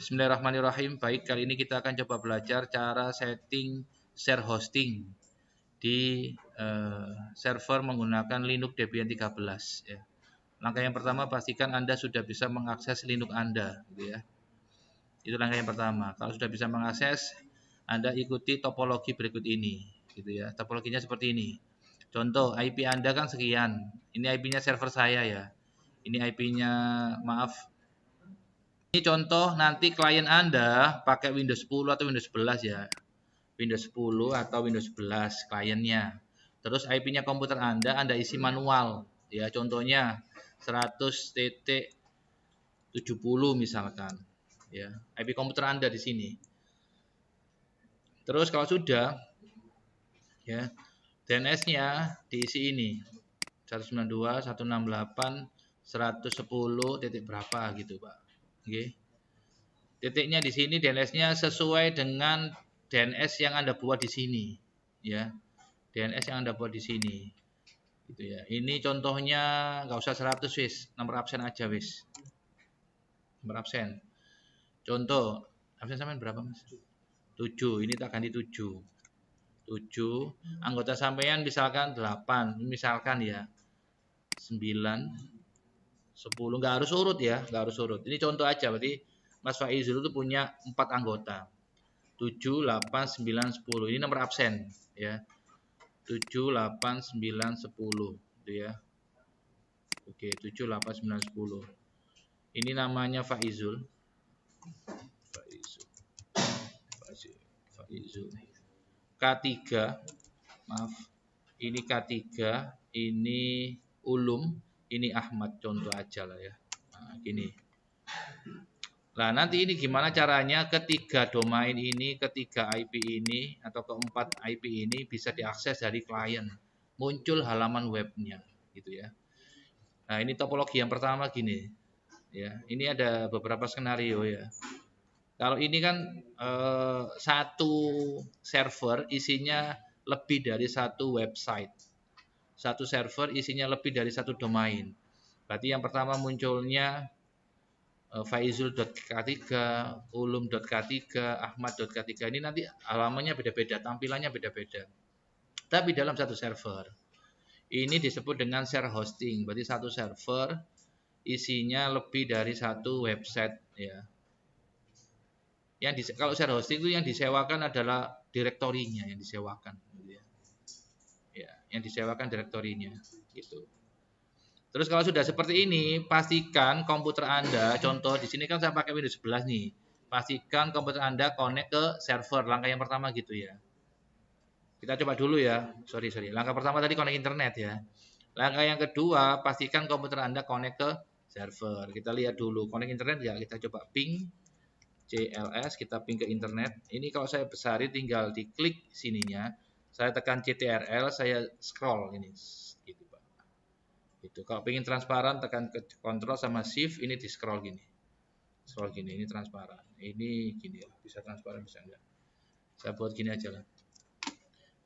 Bismillahirrahmanirrahim. Baik, kali ini kita akan coba belajar cara setting share hosting di server menggunakan Linux Debian 13 ya. Langkah yang pertama, pastikan Anda sudah bisa mengakses Linux Anda gitu ya. Itu langkah yang pertama. Kalau sudah bisa mengakses, Anda ikuti topologi berikut ini gitu ya. Topologinya seperti ini. Contoh, IP Anda kan sekian. Ini IP-nya server saya ya. Ini IP-nya, maaf. Ini contoh nanti klien Anda pakai Windows 10 atau Windows 11 ya. Windows 10 atau Windows 11 kliennya. Terus IP-nya komputer Anda isi manual. Ya, contohnya 100.70 misalkan. Ya, IP komputer Anda di sini. Terus kalau sudah ya, DNS-nya diisi ini. 192, 168, 110 titik berapa gitu, Pak. Oke. Titiknya di sini DNS-nya sesuai dengan DNS yang Anda buat di sini, ya. DNS yang Anda buat di sini. Gitu ya. Ini contohnya nggak usah 100 wis, nomor absen aja wis. Nomor absen. Contoh, absen sampean berapa, Mas? 7. Ini tak ganti 7. 7. Anggota sampean misalkan 8, misalkan ya. 9, 10, nggak harus urut ya, nggak harus urut. Ini contoh aja, berarti Mas Faizul itu punya 4 anggota. 7, 8, 9, 10. Ini nomor absen ya. 7, 8, 9, 10 gitu ya. Oke, 7, 8, 9, 10. Ini namanya Faizul. Faizul. K3, maaf. Ini K3, ini Ulum, ini Ahmad, contoh aja lah ya. Nah, gini. Nah, nanti ini gimana caranya ketiga domain ini, ketiga IP ini, atau keempat IP ini bisa diakses dari klien. Muncul halaman webnya, gitu ya. Nah, ini topologi yang pertama gini. Ya, ini ada beberapa skenario ya. Kalau ini kan satu server isinya lebih dari satu website. Satu server isinya lebih dari satu domain. Berarti yang pertama munculnya Faizul.k3, Ulum.k3, Ahmad.k3. Ini nanti halamannya beda-beda, tampilannya beda-beda. Tapi dalam satu server. Ini disebut dengan share hosting. Berarti satu server isinya lebih dari satu website ya. Kalau share hosting itu yang disewakan adalah direktorinya yang disewakan gitu ya. Ya, yang disewakan direktorinya gitu. Terus kalau sudah seperti ini, pastikan komputer Anda, contoh di sini kan saya pakai Windows 11 nih. Pastikan komputer Anda connect ke server. Langkah yang pertama gitu ya. Kita coba dulu ya. Sorry. Langkah pertama tadi connect internet ya. Langkah yang kedua, pastikan komputer Anda connect ke server. Kita lihat dulu connect internet ya. Kita coba ping CLS, kita ping ke internet. Ini kalau saya besarin tinggal diklik sininya. Saya tekan CTRL, saya scroll ini. Gitu, Pak. Gitu. Kalau pengen transparan tekan ke kontrol sama shift, ini di scroll gini. Scroll gini, ini transparan. Ini gini ya, bisa transparan bisa enggak. Saya buat gini aja lah.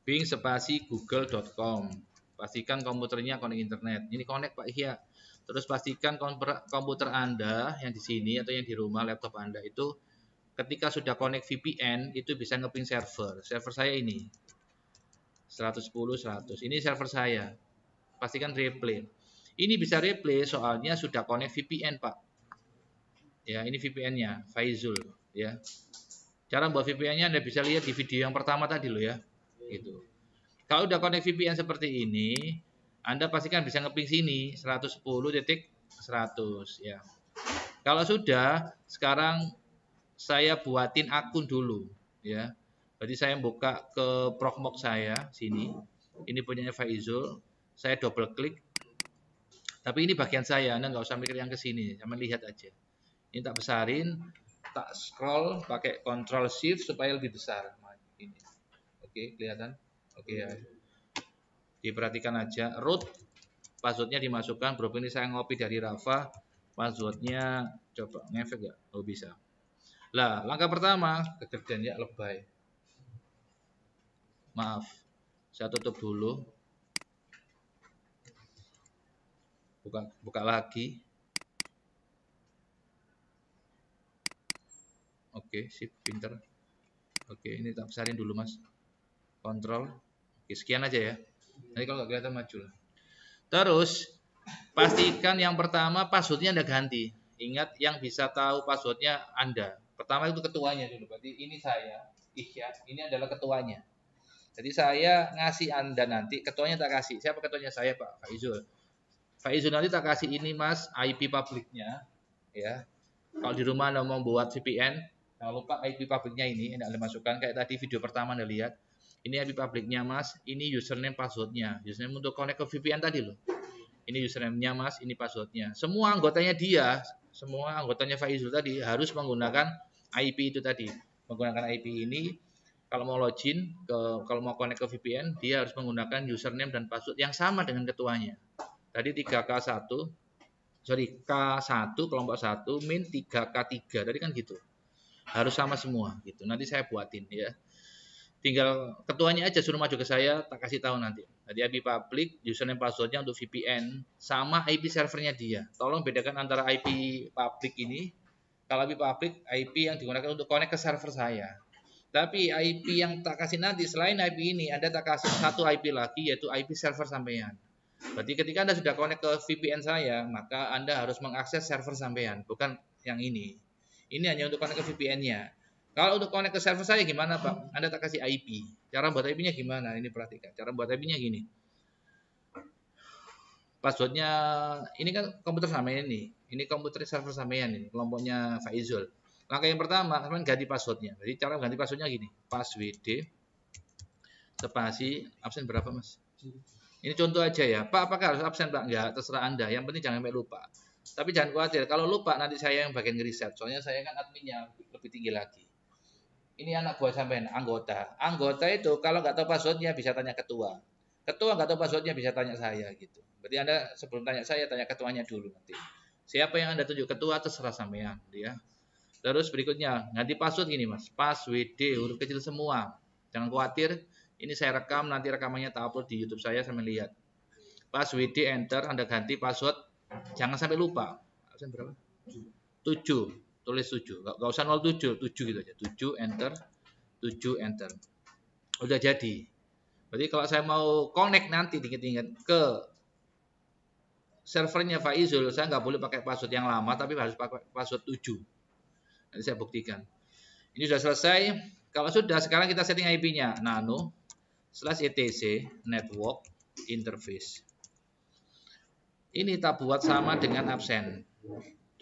Bing spasi google.com. Pastikan komputernya connect internet. Ini connect Pak Ihya. Terus pastikan komputer Anda yang di sini atau yang di rumah laptop Anda itu ketika sudah connect VPN itu bisa ngeping server. Server saya ini 110.100. Ini server saya. Pastikan replay. Ini bisa replay soalnya sudah connect VPN, Pak. Ya, ini VPN-nya, Faizul, ya. Cara buat VPN-nya Anda bisa lihat di video yang pertama tadi loh ya. Gitu. Kalau udah connect VPN seperti ini, Anda pastikan bisa ngeping sini 110.100 ya. Kalau sudah, sekarang saya buatin akun dulu ya. Berarti saya buka ke Proxmox saya sini. Ini punyanya Faizul. Saya double klik. Tapi ini bagian saya, Anda nggak usah mikir yang ke sini, cuma lihat aja. Ini tak besarin, tak scroll pakai Ctrl Shift supaya lebih besar. Ini. Oke, kelihatan? Oke ya. Diperhatikan aja. Root passwordnya dimasukkan. Bro ini saya ngopi dari Rafa. Passwordnya coba ngefek ya? Oh bisa. Lah, langkah pertama kegedean ya lebay. Maaf, saya tutup dulu. Buka lagi. Oke, sip, pinter. Oke, ini tak besarin dulu Mas. Kontrol. Oke, sekian aja ya. Nanti kalau nggak kelihatan maju lah. Terus pastikan yang pertama passwordnya Anda ganti. Ingat yang bisa tahu passwordnya Anda. Pertama itu ketuanya dulu. Berarti ini saya, Isya. Ini adalah ketuanya. Jadi saya ngasih Anda nanti, ketuanya tak kasih. Siapa ketuanya? Saya Pak Faizul. Faizul nanti tak kasih ini Mas, IP publiknya. Ya. Kalau di rumah Anda mau buat VPN, jangan lupa IP publiknya ini Anda masukkan. Kayak tadi video pertama Anda lihat. Ini IP publiknya Mas, ini username passwordnya. Username untuk connect ke VPN tadi loh. Ini username-nya Mas, ini passwordnya. Semua anggotanya dia, semua anggotanya Faizul tadi harus menggunakan IP itu tadi. Menggunakan IP ini, kalau mau login, kalau mau connect ke VPN, dia harus menggunakan username dan password yang sama dengan ketuanya. Tadi 3K1, K1 kelompok 1 min 3K3. Tadi kan gitu. Harus sama semua gitu. Nanti saya buatin ya. Tinggal ketuanya aja suruh maju ke saya, tak kasih tahu nanti. Jadi IP public, username passwordnya untuk VPN, sama IP servernya dia. Tolong bedakan antara IP public ini, kalau IP public, IP yang digunakan untuk connect ke server saya. Tapi IP yang tak kasih nanti, selain IP ini, Anda tak kasih satu IP lagi, yaitu IP server sampean. Berarti ketika Anda sudah connect ke VPN saya, maka Anda harus mengakses server sampean, bukan yang ini. Ini hanya untuk connect ke VPN-nya. Kalau untuk connect ke server saya gimana Pak? Anda tak kasih IP. Cara buat IP-nya gimana? Ini perhatikan. Cara buat IP-nya gini. Passwordnya, ini kan komputer sampean ini. Ini komputer server sampean ini, kelompoknya Faizul. Langkah yang pertama, kalian ganti passwordnya. Jadi cara ganti passwordnya gini. Passwd spasi absen berapa Mas? Ini contoh aja ya. Pak, apakah harus absen Pak? Enggak, terserah Anda. Yang penting jangan sampai lupa. Tapi jangan khawatir. Kalau lupa nanti saya yang bagian ngeriset. Soalnya saya kan adminnya lebih tinggi lagi. Ini anak buah sampean, anggota. Anggota itu kalau nggak tahu passwordnya bisa tanya ketua. Ketua nggak tahu passwordnya bisa tanya saya gitu. Berarti Anda sebelum tanya saya tanya ketuanya dulu nanti. Siapa yang Anda tunjuk ketua terserah sampean, ya. Terus berikutnya ganti password gini Mas. Password huruf kecil semua. Jangan khawatir, ini saya rekam nanti rekamannya tak upload di YouTube saya sampai lihat. Password enter, Anda ganti password. Jangan sampai lupa. Absen berapa? 7. Tulis 7. Enggak usah 07, 7 gitu aja. 7 enter. 7 enter. Udah jadi. Berarti kalau saya mau connect nanti dikit-dikit ke servernya Faizul, saya nggak boleh pakai password yang lama tapi harus pakai password 7. Nanti saya buktikan. Ini sudah selesai. Kalau sudah, sekarang kita setting IP-nya. Nano /etc network interface. Ini tak buat sama dengan absen 7.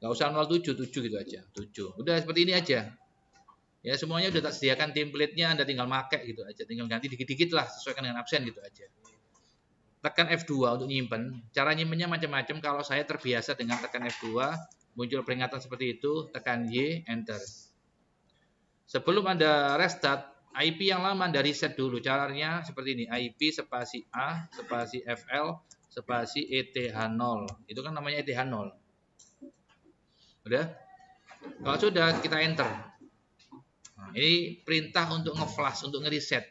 Nggak usah 07, 7 gitu aja. 7. Udah seperti ini aja. Ya semuanya udah tak sediakan template-nya, Anda tinggal pakai gitu aja. Tinggal ganti dikit-dikit lah sesuaikan dengan absen gitu aja. Tekan F2 untuk nyimpen. Cara nyimpennya macam-macam. Kalau saya terbiasa dengan tekan F2, muncul peringatan seperti itu, tekan Y, enter. Sebelum Anda restart, IP yang lama Anda reset dulu. Caranya seperti ini, IP spasi A, spasi FL, spasi ETH0. Itu kan namanya ETH0. Udah? Kalau sudah, kita enter. Nah, ini perintah untuk nge-flash, untuk nge-reset.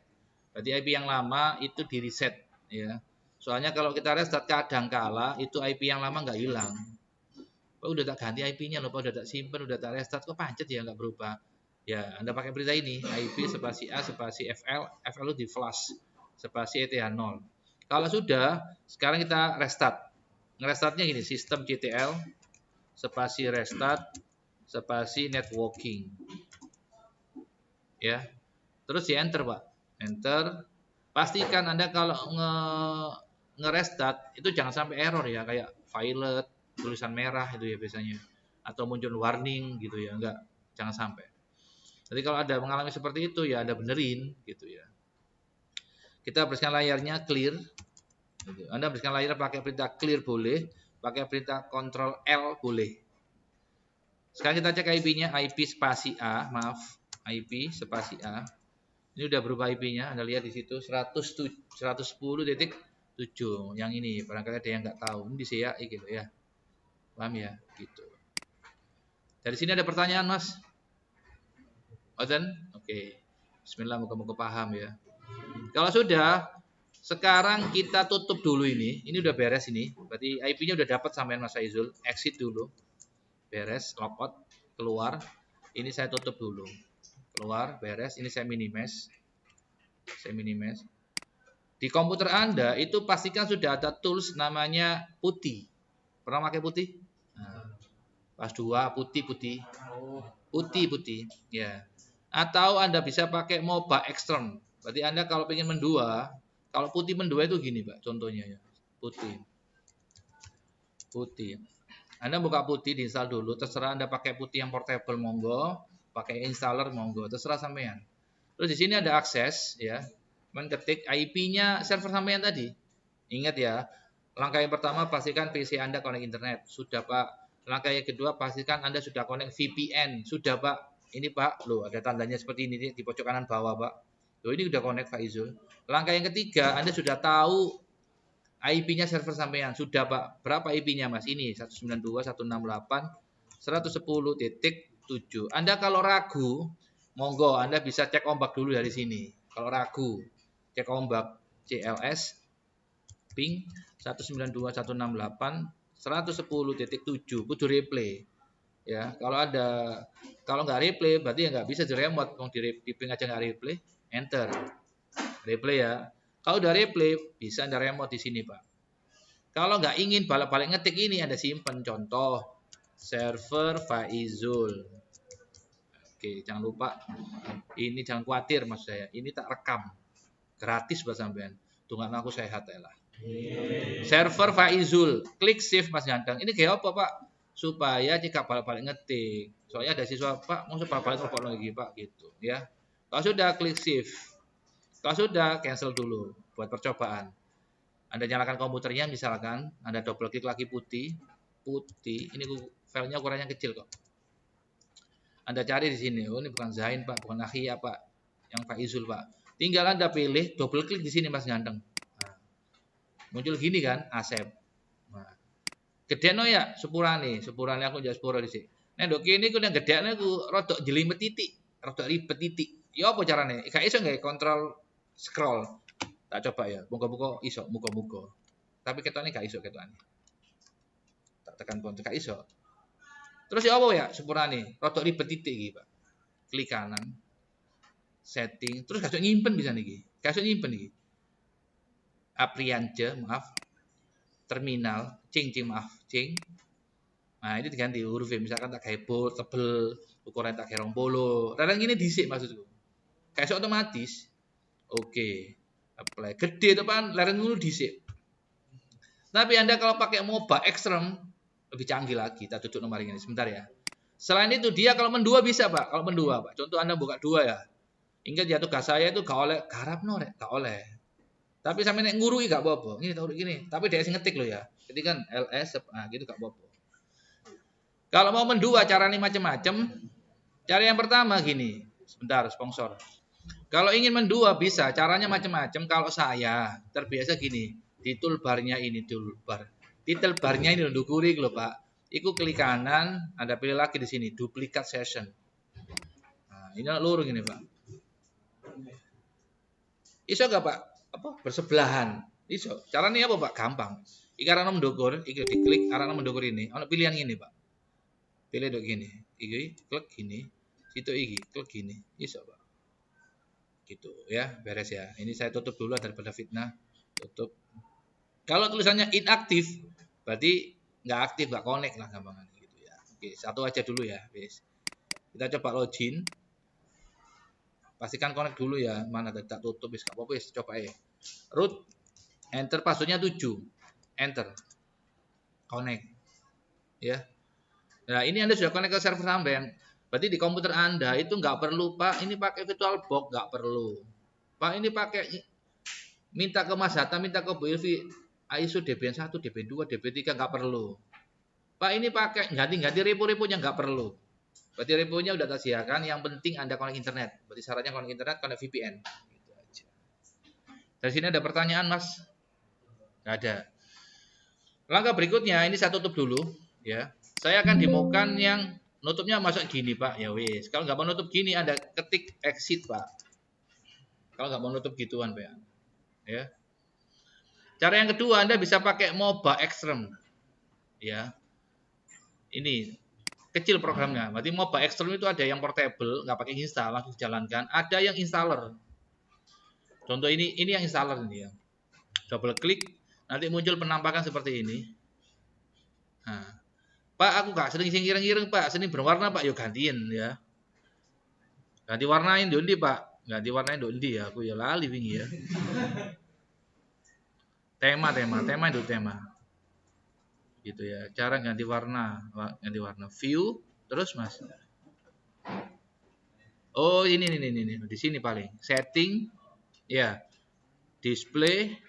Berarti IP yang lama itu di-reset. Ya. Soalnya kalau kita restart kadang-kala, itu IP yang lama nggak hilang. Pak udah tak ganti IP-nya loh, Pak udah tak simpen, udah tak restart, kok pancet ya nggak berubah. Ya, Anda pakai perintah ini, IP spasi A spasi FL, FL itu di flash, spasi ETH0. Kalau sudah, sekarang kita restart. Ngerestartnya gini, sistem CTL, spasi restart, spasi networking. Ya, terus di enter Pak, enter. Pastikan Anda kalau ngerestart itu jangan sampai error ya, kayak violet, tulisan merah itu ya biasanya, atau muncul warning gitu ya, enggak, jangan sampai. Jadi kalau ada mengalami seperti itu ya Anda benerin gitu ya. Kita bersihkan layarnya clear. Gitu. Anda bersihkan layar pakai perintah clear boleh, pakai perintah Ctrl L boleh. Sekarang kita cek IP-nya, IP spasi A, maaf, IP spasi A. Ini udah berubah IP-nya, Anda lihat di situ 110.7. Yang ini barangkali ada yang nggak tahu, ini di CAI gitu ya. Paham ya? Gitu. Dari sini ada pertanyaan, Mas? Oten? Oke. Bismillah, moga-moga paham ya. Kalau sudah, sekarang kita tutup dulu ini. Ini udah beres ini. Berarti IP-nya udah dapat sampean Mas Faizul. Exit dulu. Beres, logout. keluar. Ini saya tutup dulu. Keluar, beres. Ini saya minimize. Di komputer Anda itu pastikan sudah ada tools namanya putih. Pernah pakai putih? Nah, pas 2 putih. Ya. Atau Anda bisa pakai MOBA Extreme. Berarti Anda kalau ingin mendua, kalau putih mendua itu gini, Pak, contohnya ya. Putih. Anda buka putih, diinstal dulu, terserah Anda pakai putih yang portable monggo, pakai installer monggo, terserah sampean. Terus di sini ada akses ya. Mengetik IP-nya server sampean tadi. Ingat ya, langkah yang pertama pastikan PC Anda connect internet. Sudah, Pak. Langkah yang kedua pastikan Anda sudah connect VPN. Sudah, Pak. Ini, Pak, loh ada tandanya seperti ini di pojok kanan bawah, Pak. Loh ini udah connect, Pak Izul. Langkah yang ketiga, Anda sudah tahu IP-nya server sampean. Sudah, Pak. Berapa IP-nya, Mas? Ini 192.168.110.7. Anda kalau ragu, monggo Anda bisa cek ombak dulu dari sini. Kalau ragu, cek ombak CLS ping 192.168.110.7 kudu replay. Ya, kalau nggak replay berarti ya nggak bisa di remote. Mau di ping aja nggak replay, enter. Replay ya. Kalau udah replay bisa Anda remote di sini, Pak. Kalau nggak ingin balik-balik ngetik ini Anda simpan, contoh server Faizul. Oke, jangan lupa ini jangan khawatir Mas saya. Ini tak rekam. Gratis buat sampean. Tunggu aku sehat ya lah. Server Faizul, klik save Mas Ganteng. Ini kayak apa, Pak? Supaya jika balik-balik ngetik. Soalnya ada siswa, Pak, mau balik-balik report lagi, Pak, gitu ya. Kalau sudah klik save. Kalau sudah cancel dulu buat percobaan. Anda nyalakan komputernya misalkan, Anda double klik lagi putih. Ini filenya ukurannya kecil kok. Anda cari di sini. Oh, ini bukan Zain, Pak, bukan Akhia, Pak. Yang Faizul, Pak. Tinggal Anda pilih, double klik di sini Mas Ganteng. Nah, muncul gini kan, Asep. Nah, gede no ya, sepurane aku jadi sepura di sini. Nah, dok ini aku yang gede aku rodok jelimet titik, rodok ribet titik. Ya apa caranya? Gak iso nggak kontrol scroll. Tak coba ya, muka-muka iso, muka-muka. Tapi ketone gak iso ketone. Tak tekan pun gak iso. Terus ya apa ya, sepurane rodok ribet titik iki, Pak. Klik kanan. Setting, terus gak iso nyimpen bisa niki. Gak iso nyimpen iki. Apriance, maaf. Terminal, cing maaf, cing. Nah, ini diganti huruf misalkan tak kayak bold, tebel, ukuran tak kayak 20. Kadang gini disik maksudku. Kayak otomatis. Oke. Apply. Gede itu kan leren dulu disik. Tapi Anda kalau pakai MOBA Extreme lebih canggih lagi. Kita tutup nomor ini sebentar ya. Selain itu dia kalau mendua bisa, Pak. Kalau mendua, Pak. Contoh Anda buka dua ya. Ingat ya tugas saya itu gak oleh garap no, gak oleh. Tapi sampai nek ngurui gak apa-apa. Ini tahu gini. Tapi dia ngetik loh ya. Jadi kan LS gitu gak apa-apa. Kalau mau mendua caranya macam-macam. Cara yang pertama gini. Sebentar, sponsor. Kalau ingin mendua bisa, caranya macam-macam. Kalau saya terbiasa gini, di toolbarnya ini toolbar. Di toolbarnya ini dukuri loh, Pak. Iku klik kanan, Anda pilih lagi di sini duplikat session. Nah, ini lurus gini, Pak. Iso gak, Pak? Apa? Bersebelahan. Iso. Caranya apa, Pak? Gampang. Iki arah mendokur, iki diklik arah mendokur ini. Ono pilihan ini, Pak. Pilih dok gini. Iki klik gini. Situ iki klik gini. Iso, Pak. Gitu ya, beres ya. Ini saya tutup dulu daripada fitnah. Tutup. Kalau tulisannya inaktif, berarti nggak aktif, nggak connect lah gampangan gitu ya. Oke, satu aja dulu ya, guys. Kita coba login. Pastikan connect dulu ya. Mana tadi tak tutup, bisa apa-apa, coba ya. Root, enter passwordnya 7, enter, connect, ya. Nah ini Anda sudah connect ke server sampean. Berarti di komputer Anda itu nggak perlu, Pak, ini pakai VirtualBox, nggak perlu. Pak, ini pakai minta ke Mas Hatta, minta ke Bu Ilvi, ISO DB1, DB2, DB3 nggak perlu. Pak, ini pakai ganti-ganti repo-reponya nggak perlu. Berarti reponya udah tersediakan, yang penting Anda connect internet. Berarti syaratnya connect internet, connect VPN. Gitu aja. Dari sini ada pertanyaan, Mas? Nggak ada. Langkah berikutnya, ini saya tutup dulu, ya. Saya akan demokan yang nutupnya masuk gini, Pak. Ya wis. Kalau nggak mau nutup gini, Anda ketik exit, Pak. Kalau nggak mau nutup gituan, Pak. Ya. Cara yang kedua, Anda bisa pakai MOBA Extreme. Ya. Ini kecil programnya. Berarti mobile external itu ada yang portable, nggak pakai install, langsung dijalankan. Ada yang installer. Contoh ini yang installer ini ya. Double klik, nanti muncul penampakan seperti ini. Nah, Pak, aku nggak sering ireng-ireng Pak, sering berwarna Pak, yuk gantiin ya. Ganti warnain dondi Pak, ganti warnain dondi ya, aku ya lali wingi ya. Tema itu tema. Gitu ya. Cara ganti warna view terus Mas. Oh, ini di sini paling. Setting ya. Display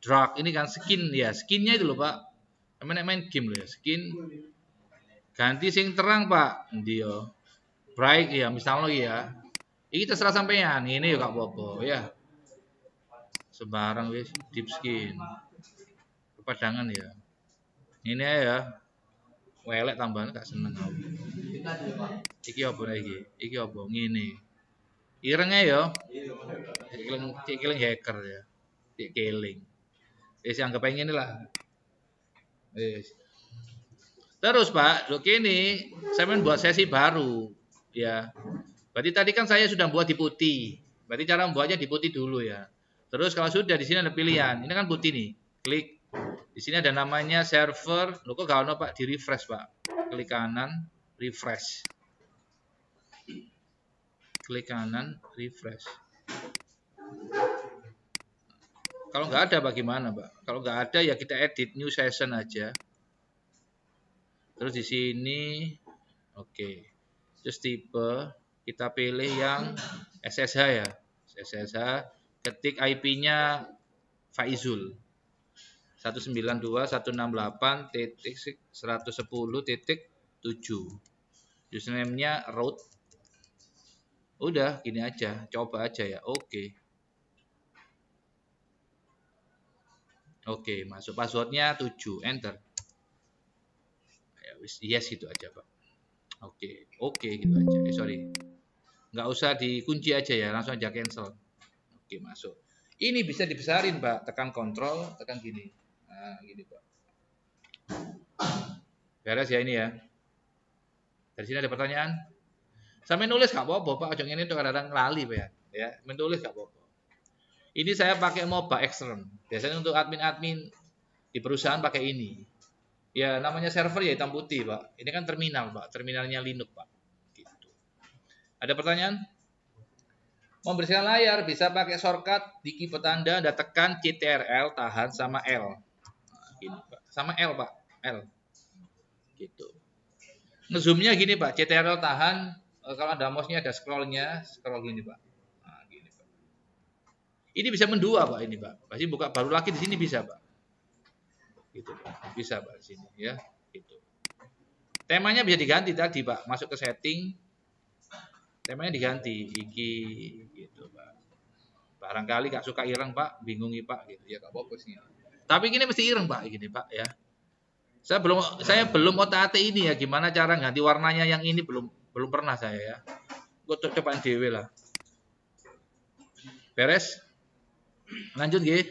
drag ini kan skin ya. Skinnya itu loh, Pak. Main game loh ya, skin. Ganti sing terang, Pak. Dia. Bright ya, misalnya ya. Ini terserah sampean. Ini ya Kak Bobo ya. Sembarang wis deep skin. Pepadangan ya. Ini ya. Welek tambahan gak seneng aku. Iki apa iki? Iki apa? Ngene. Irenge ya. Cikiling hacker ya. Cikiling. Wis anggap ae ngene lah. Wis. Terus Pak, lo kini saya buat sesi baru ya. Berarti tadi kan saya sudah buat di putih. Berarti cara membuatnya di putih dulu ya. Terus kalau sudah di sini ada pilihan. Ini kan putih nih. Klik. Di sini ada namanya server. Lo kok gak ono Pak? Di refresh Pak. Klik kanan, refresh. Klik kanan, refresh. Kalau nggak ada bagaimana, Pak? Kalau nggak ada ya kita edit new session aja. Terus di sini, oke. Terus tipe kita pilih yang SSH ya, SSH. Ketik IP-nya Faizul 192.168.110.7. Username-nya root. Udah, gini aja, coba aja ya. Oke. Oke, masuk passwordnya 7, enter. Ya, yes gitu aja Pak. Oke gitu aja. Sorry, nggak usah dikunci aja ya, langsung aja cancel. Oke, masuk. Ini bisa dibesarin Pak, tekan kontrol, tekan gini. Nah, gini Pak. Beres ya ini ya. Dari sini ada pertanyaan? Sampai nulis nggak apa-apa Pak, ujung ini tuh kadang-kadang lali Pak ya. Ya, menulis nggak apa-apa. Ini saya pakai mobile extern. Biasanya untuk admin-admin di perusahaan pakai ini. Ya namanya server ya hitam putih Pak. Ini kan terminal Pak, terminalnya Linux Pak. Gitu. Ada pertanyaan? Membersihkan layar bisa pakai shortcut di keyboard Anda tekan Ctrl tahan sama L. Nah, gini Pak. Sama L Pak, L. Gitu. Ngezoomnya gini Pak, Ctrl tahan. Kalau ada mouse-nya ada scroll-nya, scroll gini Pak. Nah, gini Pak. Ini bisa mendua Pak ini Pak. Pasti buka baru lagi di sini bisa Pak. Gitu Pak. Bisa Pak di sini ya. Gitu. Temanya bisa diganti tadi Pak. Masuk ke setting. Temanya diganti. Iki gitu Pak. Barangkali gak suka ireng Pak, bingungi Pak gitu ya gak apa-apa sih. Tapi gini mesti ireng Pak gini Pak ya. Saya belum otak-atik ini ya gimana cara ganti warnanya yang ini belum pernah saya ya. Gue cobaan dewe lah. Beres? Lanjut G.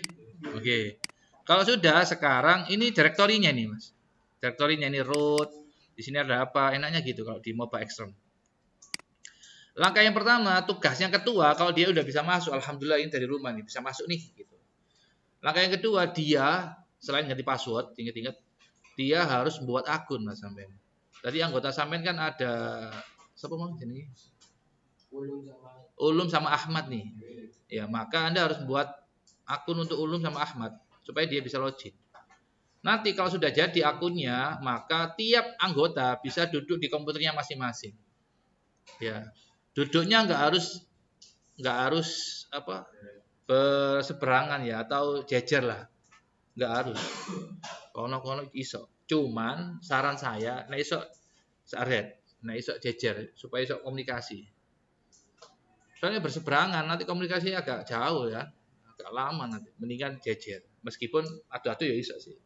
Oke. Kalau sudah sekarang ini direktorinya nih Mas. Direktorinya ini root. Di sini ada apa? Enaknya gitu kalau di mobile extern. Langkah yang pertama, tugasnya ketua kalau dia udah bisa masuk, alhamdulillah ini dari rumah nih bisa masuk nih gitu. Langkah yang kedua, dia selain ganti password, ingat-ingat dia harus membuat akun Mas sampean. Tadi anggota sampean kan ada siapa Mas ini? Ulum sama Ahmad nih. Ya, maka Anda harus membuat akun untuk Ulum sama Ahmad supaya dia bisa login. Nanti kalau sudah jadi akunnya, maka tiap anggota bisa duduk di komputernya masing-masing. Ya, duduknya nggak harus apa berseberangan ya atau jejer lah, nggak harus. Kono iso. Cuman saran saya, nah iso saret, nah iso jejer supaya iso komunikasi. Soalnya berseberangan nanti komunikasi agak jauh ya, agak lama nanti. Mendingan jejer. Meskipun adu-adu ya iso sih.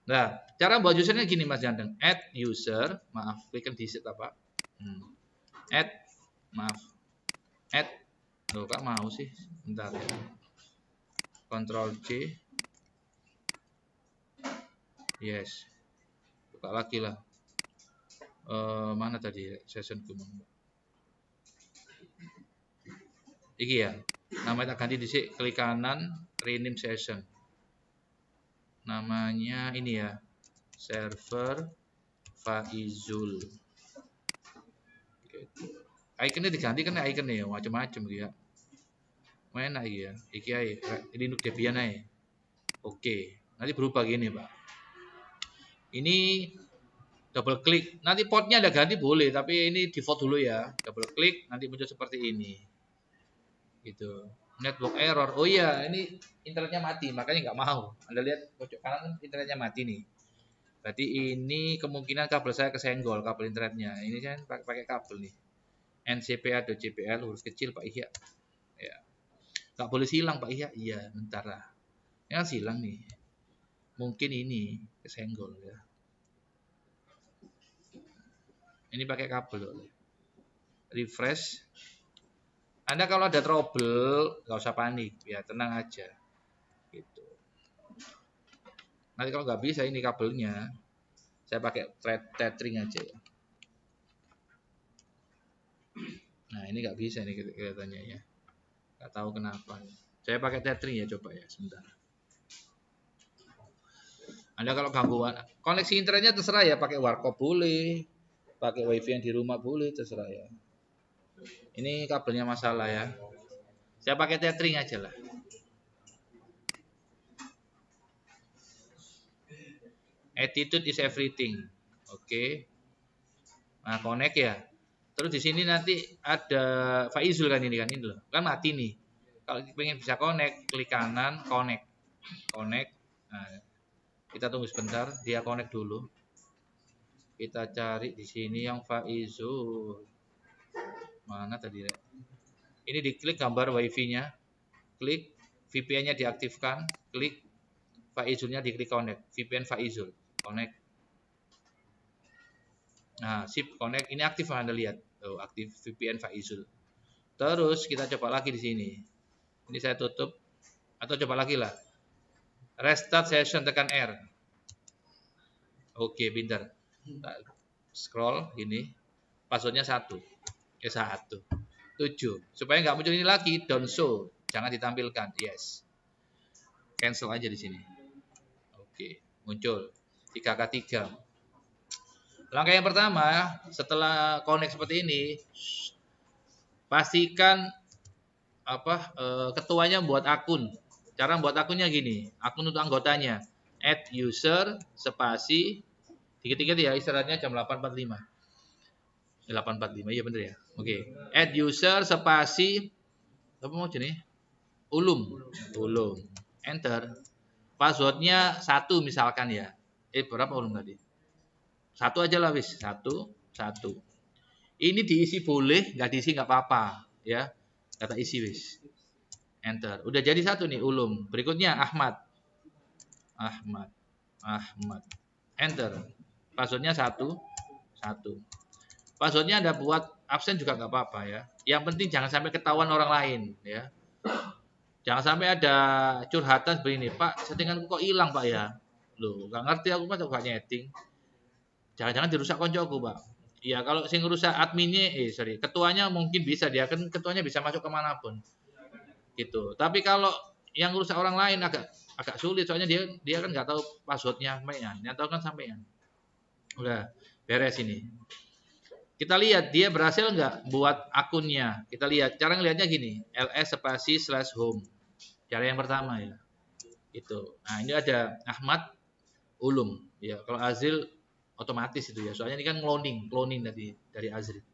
Nah, cara buat usernya gini Mas Gandeng. Add user, maaf, klik di situ apa? Add loh kak mau sih, bentar ya. Ctrl C. Yes. Buka lagi lah. Mana tadi session kemana? Iki ya. Namanya tak ganti disik, klik kanan, rename session. Namanya ini ya. Server Faizul. Gitu. Ikonnya diganti kan ikonnya ya macam-macam ya. Mana ya? Iki ae, ini Linux Debian ae. Oke. Nanti berubah gini, Pak. Ini double klik. Nanti portnya ada ganti boleh, tapi ini default dulu ya. Double klik nanti muncul seperti ini. Gitu. Network error. Oh iya, ini internetnya mati, makanya nggak mau. Anda lihat pojok kanan internetnya mati nih. Berarti ini kemungkinan kabel saya kesenggol, kabel internetnya. Ini kan pakai kabel nih. NCPA.jpl huruf kecil Pak Ihya. Ya. Nggak boleh silang Pak Ihya. Iya, bentar lah. Ini kan silang nih. Mungkin ini kesenggol ya. Ini pakai kabel. Refresh. Anda kalau ada trouble, nggak usah panik, ya tenang aja. Gitu. Nanti kalau nggak bisa ini kabelnya, saya pakai tethering aja ya. Nah ini nggak bisa nih kelihatannya ya. Nggak tahu kenapa. Saya pakai tethering ya coba ya sebentar. Anda kalau gangguan koneksi internetnya terserah ya, pakai warkop boleh, pakai wifi yang di rumah boleh, terserah ya. Ini kabelnya masalah ya. Saya pakai tethering aja lah. Attitude is everything. Oke. Nah, connect ya. Terus di sini nanti ada Faizul kan ini loh. Kan mati nih. Kalau pengen bisa connect, klik kanan, connect. Connect. Nah, kita tunggu sebentar, dia connect dulu. Kita cari di sini yang Faizul. Mana tadi? Ini diklik gambar wifi-nya. Klik VPN-nya diaktifkan, klik Faizulnya diklik connect. VPN Faizul, connect. Nah, sip connect ini aktif Anda lihat. Tuh, aktif VPN Faizul. Terus kita coba lagi di sini. Ini saya tutup atau coba lagi lah. Restart session tekan R. Oke, pintar. Scroll gini. Passwordnya 1. 7. Supaya nggak muncul ini lagi, don't show. Jangan ditampilkan. Yes. Cancel aja di sini. Oke, muncul 3K3. Langkah yang pertama, setelah connect seperti ini, pastikan ketuanya buat akun. Cara buat akunnya gini, akun untuk anggotanya. Add user spasi dikit-dikit ya, istirahatnya jam 8.45. 8.45 iya bener ya. Oke. Add user spasi apa mau jenis? Ulum. Enter. Passwordnya 1 misalkan ya. Berapa ulum tadi? 1 aja lah wis. 1. Ini diisi boleh, nggak diisi nggak apa-apa ya. Kata isi wis. Enter. Udah jadi 1 nih ulum. Berikutnya Ahmad. Enter. Passwordnya 1. Passwordnya Anda buat absen juga nggak apa-apa ya. Yang penting jangan sampai ketahuan orang lain ya. Jangan sampai ada curhatan seperti ini, Pak, settinganku kok hilang, Pak ya. Loh, nggak ngerti aku Pak coba nyeting. Jangan-jangan dirusak koncoku, Pak. Iya, kalau sing rusak adminnya, ketuanya mungkin bisa, dia kan ketuanya bisa masuk kemanapun. Gitu. Tapi kalau yang rusak orang lain agak sulit, soalnya dia kan nggak tahu passwordnya sampean. Yang tahu kan sampean. Udah beres ini. Kita lihat dia berhasil nggak buat akunnya. Kita lihat. Cara ngelihatnya gini, ls/home. Cara yang pertama ya. Itu. Nah, ini ada Ahmad Ulum. Ya, kalau Azril otomatis itu ya. Soalnya ini kan cloning dari Azril.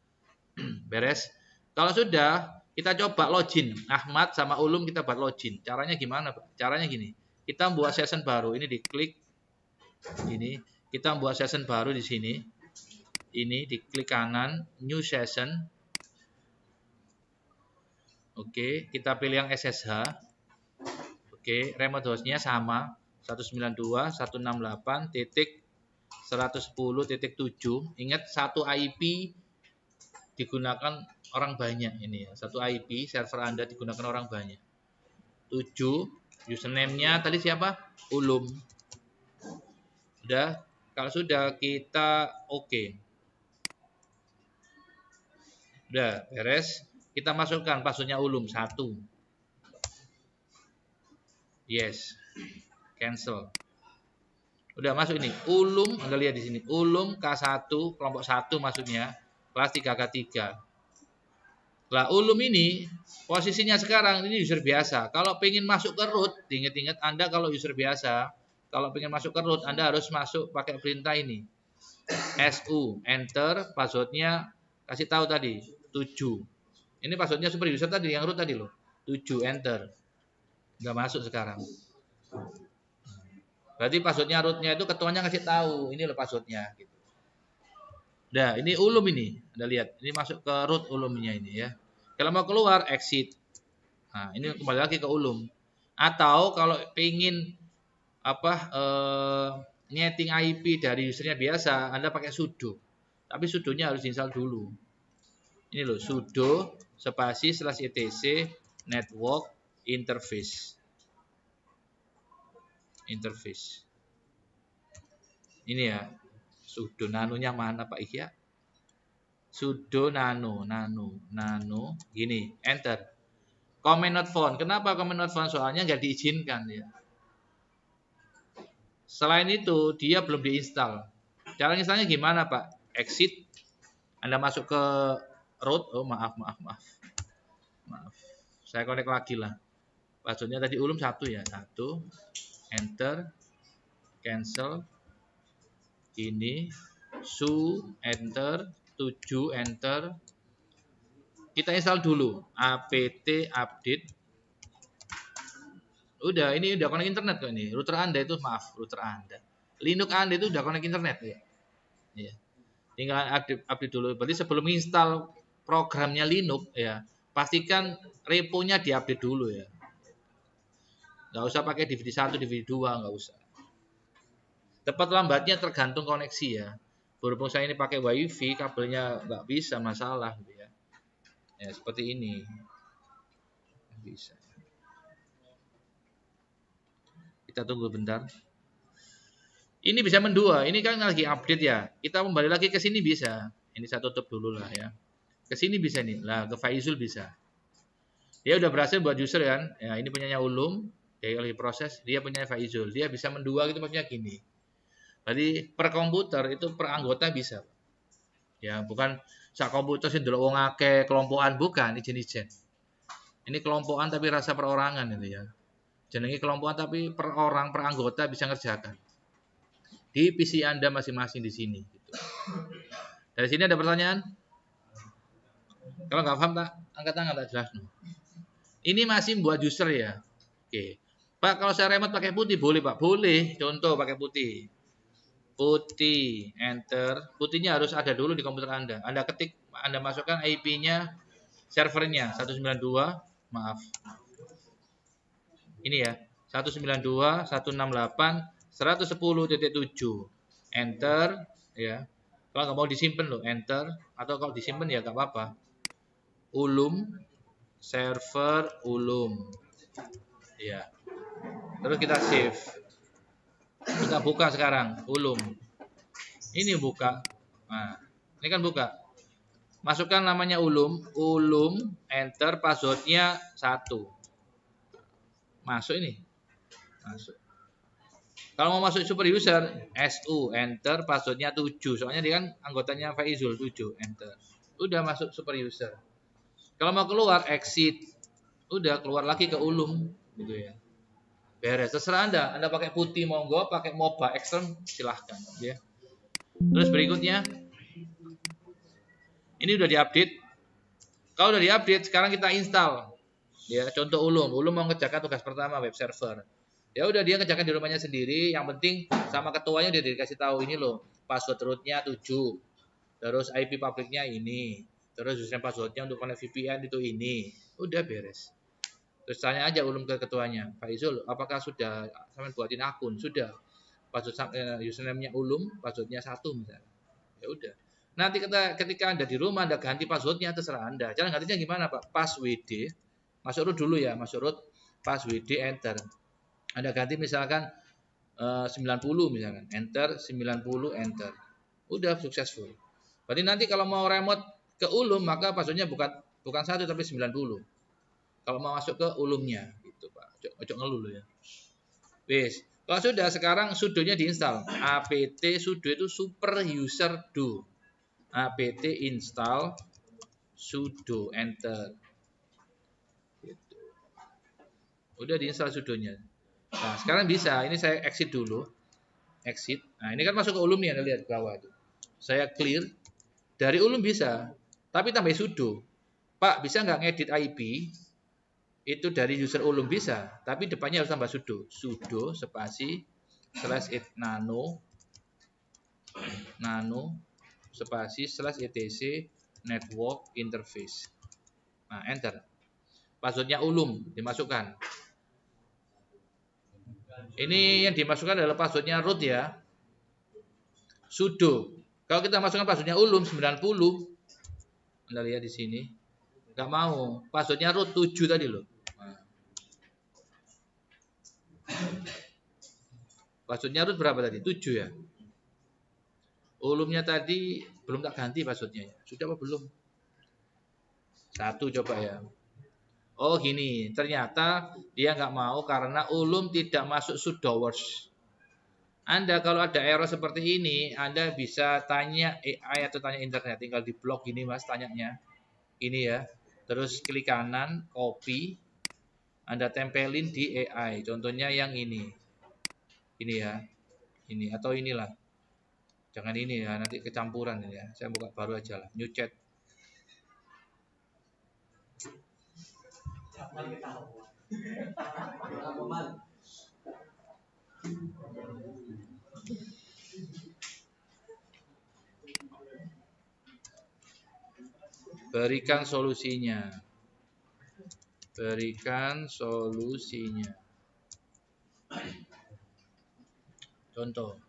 Beres. Kalau sudah, kita coba login. Ahmad sama Ulum kita buat login. Caranya gimana, Pak? Caranya gini. Kita buat session baru. Ini diklik. Ini. Kita buat session baru di sini. Ini diklik kanan, new session. Oke, kita pilih yang SSH. Oke, remote hostnya sama 192.168.110.7. Ingat satu IP digunakan orang banyak ini ya. Satu IP server Anda digunakan orang banyak. 7. Username-nya tadi siapa? Ulum. Udah. Kalau sudah kita oke. Udah beres. Kita masukkan passwordnya ulum 1. Yes. Cancel. Udah masuk ini. Ulum, Anda lihat di sini. Ulum K1 kelompok 1 maksudnya. Kelas 3K3. Lah ulum ini posisinya sekarang ini user biasa. Kalau pengen masuk ke root, ingat-ingat Anda kalau user biasa, kalau pengen masuk ke root Anda harus masuk pakai perintah ini. SU enter, passwordnya kasih tahu tadi 7. Ini passwordnya super user tadi yang root tadi loh. 7 enter. Enggak masuk sekarang. Berarti passwordnya rootnya itu ketuanya kasih tahu ini loh passwordnya gitu. Nah, ini ulum ini. Anda lihat, ini masuk ke root ulumnya ini ya. Kalau mau keluar exit. Nah, ini kembali lagi ke ulum. Atau kalau pengen nyeting IP dari usernya biasa, Anda pakai sudo. Tapi sudonya harus install dulu. Ini loh, sudo spasi /etc network interface. Ini ya. Sudo nanonya mana Pak Ihya? Sudo nano gini, enter. Command not found. Kenapa command not found? Soalnya nggak diizinkan ya. Selain itu, dia belum diinstal. Cara installnya gimana, Pak? Exit. Anda masuk ke root. Oh, maaf. Saya connect lagi lah. Passwordnya tadi ulum 1 ya. 1. Enter. Cancel. Ini. Su. Enter. 7. Enter. Kita install dulu. apt update. Udah, ini udah connect internet kok ini. Router Anda itu, router Anda. Linux Anda itu udah connect internet ya. Ya. Tinggal update dulu. Berarti sebelum install programnya Linux ya, pastikan reponya diupdate dulu ya. Nggak usah pakai DVD 1, DVD 2, nggak usah. Tepat lambatnya tergantung koneksi ya. Berhubung saya ini pakai WiFi, kabelnya nggak bisa, masalah gitu ya. Ya, seperti ini. Bisa. Kita tunggu bentar. Ini bisa mendua. Ini kan lagi update ya. Kita kembali lagi ke sini bisa. Ini saya tutup dulu lah ya. Ke sini bisa nih. Lah, ke Faizul bisa. Dia udah berhasil buat user kan. Ya, ini punyanya Ulum. Dia lagi proses. Dia punya Faizul. Dia bisa mendua gitu maksudnya gini. Jadi per komputer itu per anggota bisa. Ya, bukan sak komputer sih delok wong akeh kelompokan, bukan ijen-ijen. Ini kelompokan tapi rasa perorangan itu ya. Jenenge kelompokan tapi per orang, per anggota bisa ngerjakan. Di PC Anda masing-masing di sini gitu. Dari sini ada pertanyaan? Kalau nggak paham tak angkat tangan tak jelas. Ini masih buat user ya. Oke. Pak, kalau saya remote pakai putih boleh, Pak? Boleh. Contoh pakai putih. Putih, enter. Putihnya harus ada dulu di komputer Anda. Anda ketik, Anda masukkan IP-nya servernya 192, maaf. Ini ya. 192.168.110.7. Enter ya. Kalau nggak mau disimpan loh, enter. Atau kalau disimpan ya nggak apa-apa. Ulum server ulum. Ya. Terus kita save. Kita buka sekarang ulum. Ini buka. Nah, ini kan buka. Masukkan namanya ulum, enter, passwordnya 1. Masuk ini. Masuk. Kalau mau masuk super user, SU, enter, passwordnya 7. Soalnya dia kan anggotanya Faizul 7, enter. Udah masuk super user. Kalau mau keluar, exit. Udah keluar lagi ke ulum, gitu ya. Beres. Terserah Anda. Anda pakai putih monggo, pakai MOBA ekstern silahkan, ya. Terus berikutnya, ini udah diupdate. Kalau udah diupdate, sekarang kita install. Ya, contoh ulum mau ngerjakan tugas pertama web server. Ya udah dia kerjakan di rumahnya sendiri, yang penting sama ketuanya dia dikasih tahu ini loh, password rootnya 7. Terus IP publiknya ini. Terus username passwordnya untuk connect VPN itu ini. Udah beres. Terus tanya aja ulum ke ketuanya, Faizul, apakah sudah sampai buatin akun? Sudah. Password username-nya ulum, passwordnya 1 misalnya. Ya udah. Nanti ketika Anda di rumah Anda ganti passwordnya terserah Anda. Cara gantinya gimana, Pak? Pas WD. Masuk root dulu ya, masuk root, pas WD enter. Anda ganti misalkan 90 misalkan, enter 90 enter. Udah successful. Berarti nanti kalau mau remote ke ulum maka passwordnya bukan 1 tapi 90. Kalau mau masuk ke ulumnya gitu Pak. Ojo ngeluh loh ya. Wis. Kalau sudah sekarang sudonya diinstal. apt sudo itu super user do. apt install sudo enter. Gitu. Udah diinstal sudonya. Nah, sekarang bisa. Ini saya exit dulu. Exit. Nah, ini kan masuk ke ulum nih, Anda lihat bawah itu. Saya clear. Dari ulum bisa, tapi tambah sudo. Pak, bisa nggak ngedit IP? Itu dari user ulum bisa, tapi depannya harus tambah sudo. Sudo spasi /it nano spasi /etc network interface. Nah, enter. Passwordnya ulum dimasukkan. Ini yang dimasukkan adalah passwordnya root ya. Sudo. Kalau kita masukkan passwordnya ulum 90, Anda lihat di sini. Enggak mau. Passwordnya root 7 tadi loh. Nah. Passwordnya root berapa tadi? 7 ya. Ulumnya tadi belum tak ganti passwordnya. Sudah apa belum? 1 coba ya. Oh gini, ternyata dia nggak mau karena ulum tidak masuk sudoers. Anda kalau ada error seperti ini, Anda bisa tanya AI atau tanya internet. Tinggal di blog ini mas, tanyanya. Ini ya. Terus klik kanan, copy. Anda tempelin di AI. Contohnya yang ini. Ini ya. Ini atau inilah. Jangan ini ya, nanti kecampuran ya. Saya buka baru aja lah. New chat. Berikan solusinya. Berikan solusinya. Contoh.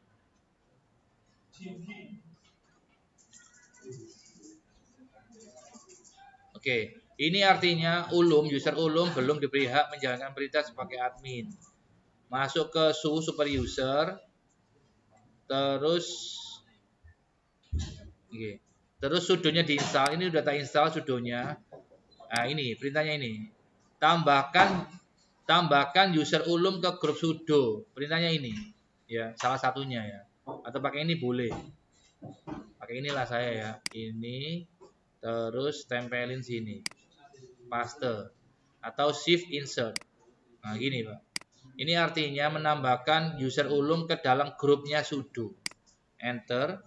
Oke, ini artinya user ulum belum diberi hak menjalankan perintah sebagai admin. Masuk ke super user, terus oke. Terus sudonya diinstal. Ini udah tak install sudonya. Nah, ini perintahnya ini. Tambahkan user ulum ke grup sudo. Perintahnya ini. Ya, salah satunya ya. Atau pakai ini boleh. Pakai inilah saya ya. Ini terus tempelin sini. Paste atau shift insert. Nah, gini, Pak. Ini artinya menambahkan user ulum ke dalam grupnya sudo. Enter.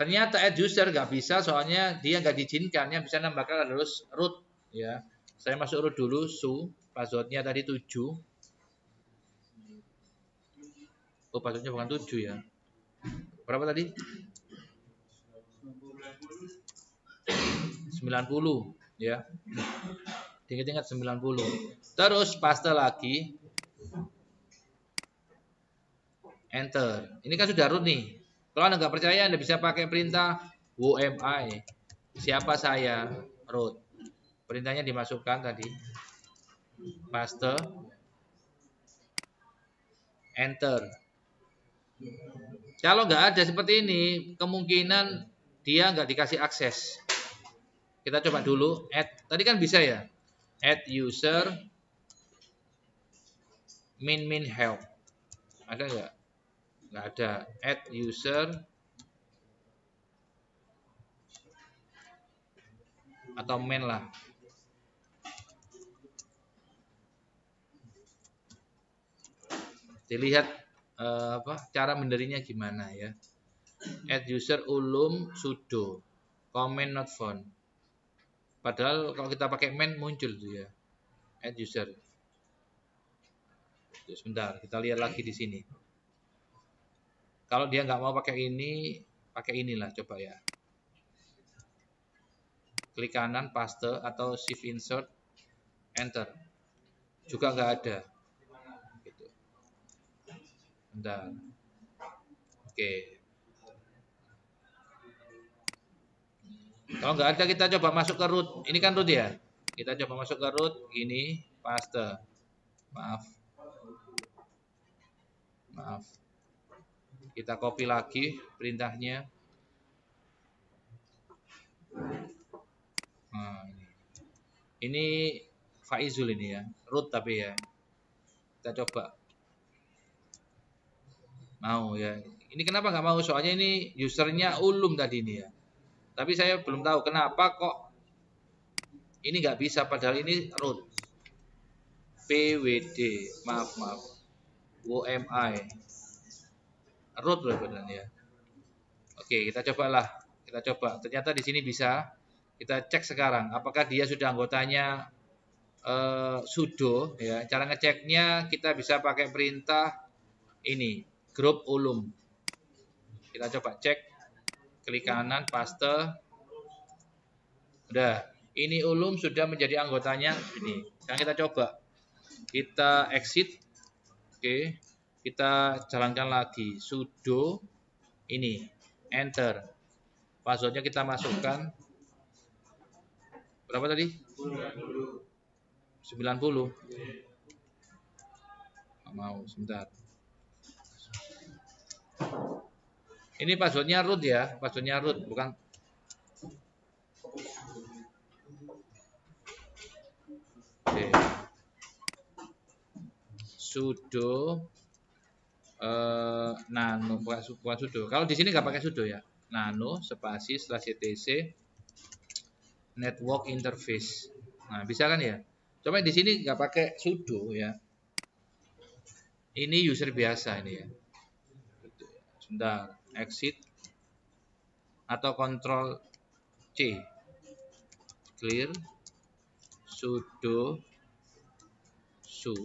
Ternyata add user nggak bisa, soalnya dia nggak diizinkan. Yang bisa nambahkan adalah root ya. Saya masuk root dulu, passwordnya tadi 7. Oh, passwordnya bukan 7 ya. Berapa tadi? 90 ya. Ingat-ingat 90. Terus paste lagi. Enter. Ini kan sudah root nih. Kalau Anda nggak percaya, Anda bisa pakai perintah wmi. Siapa saya? Root. Perintahnya dimasukkan tadi. Paste. Enter. Kalau nggak ada seperti ini, kemungkinan dia nggak dikasih akses. Kita coba dulu. Add. Tadi kan bisa ya. Add user min help. Ada nggak? Nggak ada. Add user atau main lah. Dilihat cara menderinya gimana ya. Add user ulum sudo comment not found. Padahal kalau kita pakai main muncul tuh ya. Add user. Sebentar, kita lihat lagi di sini. Kalau dia nggak mau pakai ini, pakai inilah coba ya. Klik kanan paste atau shift insert, enter. Juga nggak ada. Gitu. Bentar. Oke. Kalau nggak ada kita coba masuk ke root. Ini kan root ya. Kita coba masuk ke root. Gini paste. Maaf. Kita copy lagi perintahnya. Ini Faizul ini ya, root tapi ya. Kita coba. Mau ya. Ini kenapa nggak mau? Soalnya ini usernya Ulum tadi ini ya. Tapi saya belum tahu kenapa kok ini nggak bisa, padahal ini root. PWD, maaf. UMI. Root loh benar ya. Oke, kita cobalah. Kita coba. Ternyata di sini bisa. Kita cek sekarang apakah dia sudah anggotanya sudo ya. Cara ngeceknya kita bisa pakai perintah ini, grup ulum. Kita coba cek, klik kanan, paste. Udah, ini ulum sudah menjadi anggotanya ini. Sekarang kita coba. Kita exit. Oke. Kita jalankan lagi sudo ini, enter. Passwordnya kita masukkan. Berapa tadi? 90. Nggak mau, sebentar. Ini passwordnya root ya, passwordnya root, bukan. Oke. Sudo nano, bukan sudo. Kalau di sini nggak pakai sudo ya. Nano spasi setelah ctc network interface. Nah, bisa kan ya? Coba di sini nggak pakai sudo ya. Ini user biasa ini ya. Sebentar, exit atau Ctrl C. Clear sudo su.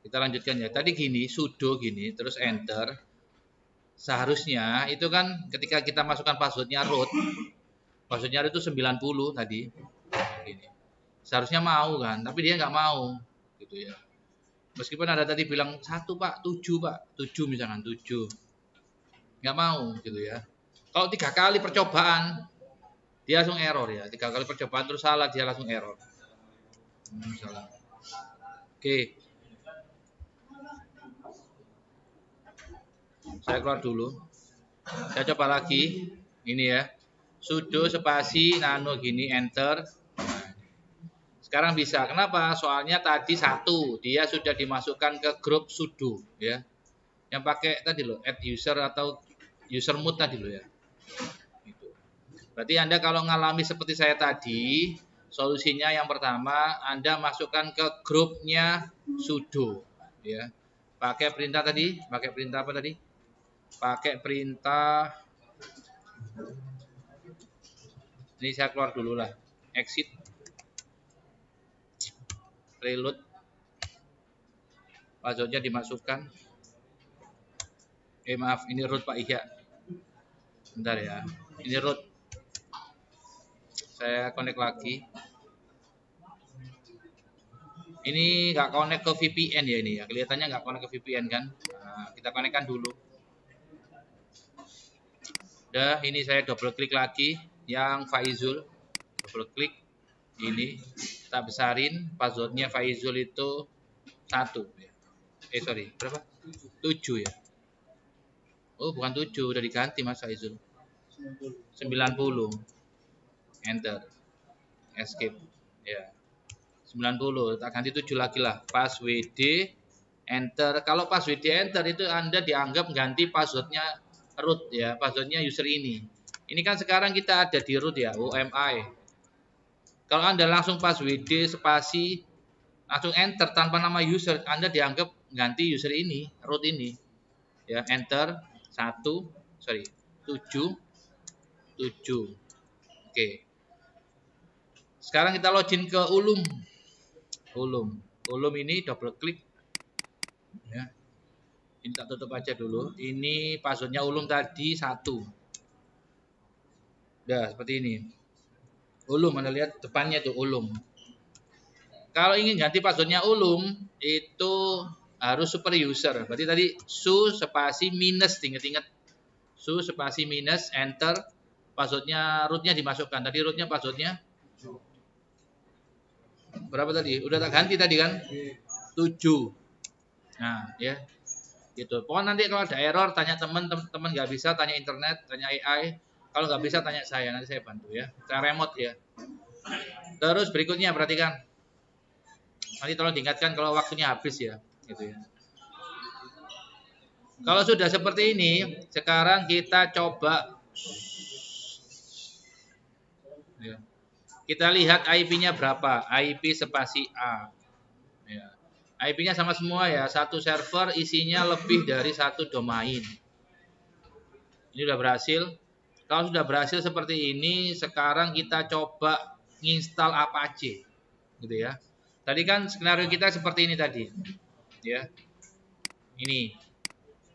Kita lanjutkan ya. Tadi gini, sudo gini, terus enter. Seharusnya itu kan ketika kita masukkan passwordnya root, passwordnya itu 90 tadi. Gini. Seharusnya mau kan, tapi dia nggak mau, gitu ya. Meskipun ada tadi bilang 1 Pak, 7 Pak, 7 misalkan 7, nggak mau, gitu ya. Kalau 3 kali percobaan, dia langsung error ya. 3 kali percobaan terus salah, dia langsung error. Salah. Oke. Saya keluar dulu. Saya coba lagi. Ini ya. Sudo spasi nano gini enter. Sekarang bisa. Kenapa? Soalnya tadi 1 dia sudah dimasukkan ke grup sudo ya. Yang pakai tadi loh add user atau user mode tadi loh ya. Gitu. Berarti Anda kalau ngalami seperti saya tadi, solusinya yang pertama Anda masukkan ke grupnya sudo ya. Pakai perintah tadi, pakai perintah apa tadi? Pakai perintah ini, saya keluar dulu lah. Exit. Reload. Passwordnya dimasukkan. Maaf, ini root Pak Ihya. Bentar ya. Ini root. Saya connect lagi. Ini nggak connect ke VPN ya ini ya. Kelihatannya nggak connect ke VPN kan. Nah, kita connectkan dulu. Udah, ini saya double klik lagi yang Faizul. Double klik ini. Kita besarin. Passwordnya Faizul itu 1. Sorry, berapa? 7 ya. Oh, bukan 7, udah diganti Mas Faizul. 90. Enter. Escape. Ya. 90, tak ganti 7 lagi lah. Pas WD enter. Kalau pas WD enter itu Anda dianggap ganti passwordnya root ya, passwordnya user ini. Ini kan sekarang kita ada di root ya, UMI. Kalau Anda langsung pas WD spasi langsung enter tanpa nama user, Anda dianggap ganti user ini, root ini. Ya, enter 7. Oke. Sekarang kita login ke Ulum. Ulum ini double klik. Ya. Ini tak tutup aja dulu. Ini passwordnya ulum tadi 1. Udah seperti ini. Ulum, Anda lihat depannya tuh ulum. Kalau ingin ganti passwordnya ulum, itu harus super user. Berarti tadi su spasi minus, ingat-ingat. Su spasi minus, enter. Passwordnya, rootnya dimasukkan. Tadi rootnya passwordnya berapa tadi? Udah tak ganti tadi kan? 7. Nah, ya. Gitu. Pokoknya nanti kalau ada error, tanya teman nggak bisa, tanya internet, tanya AI. Kalau nggak bisa, tanya saya. Nanti saya bantu ya. Saya remote ya. Terus berikutnya, perhatikan. Nanti tolong diingatkan kalau waktunya habis ya. Gitu ya. Kalau sudah seperti ini, sekarang kita coba ya. Kita lihat IP-nya berapa. IP spasi A. Ya. IP-nya sama semua ya. Satu server isinya lebih dari 1 domain. Ini sudah berhasil. Kalau sudah berhasil seperti ini, sekarang kita coba nginstal Apache. Gitu ya. Tadi kan skenario kita seperti ini tadi. Ya. Ini.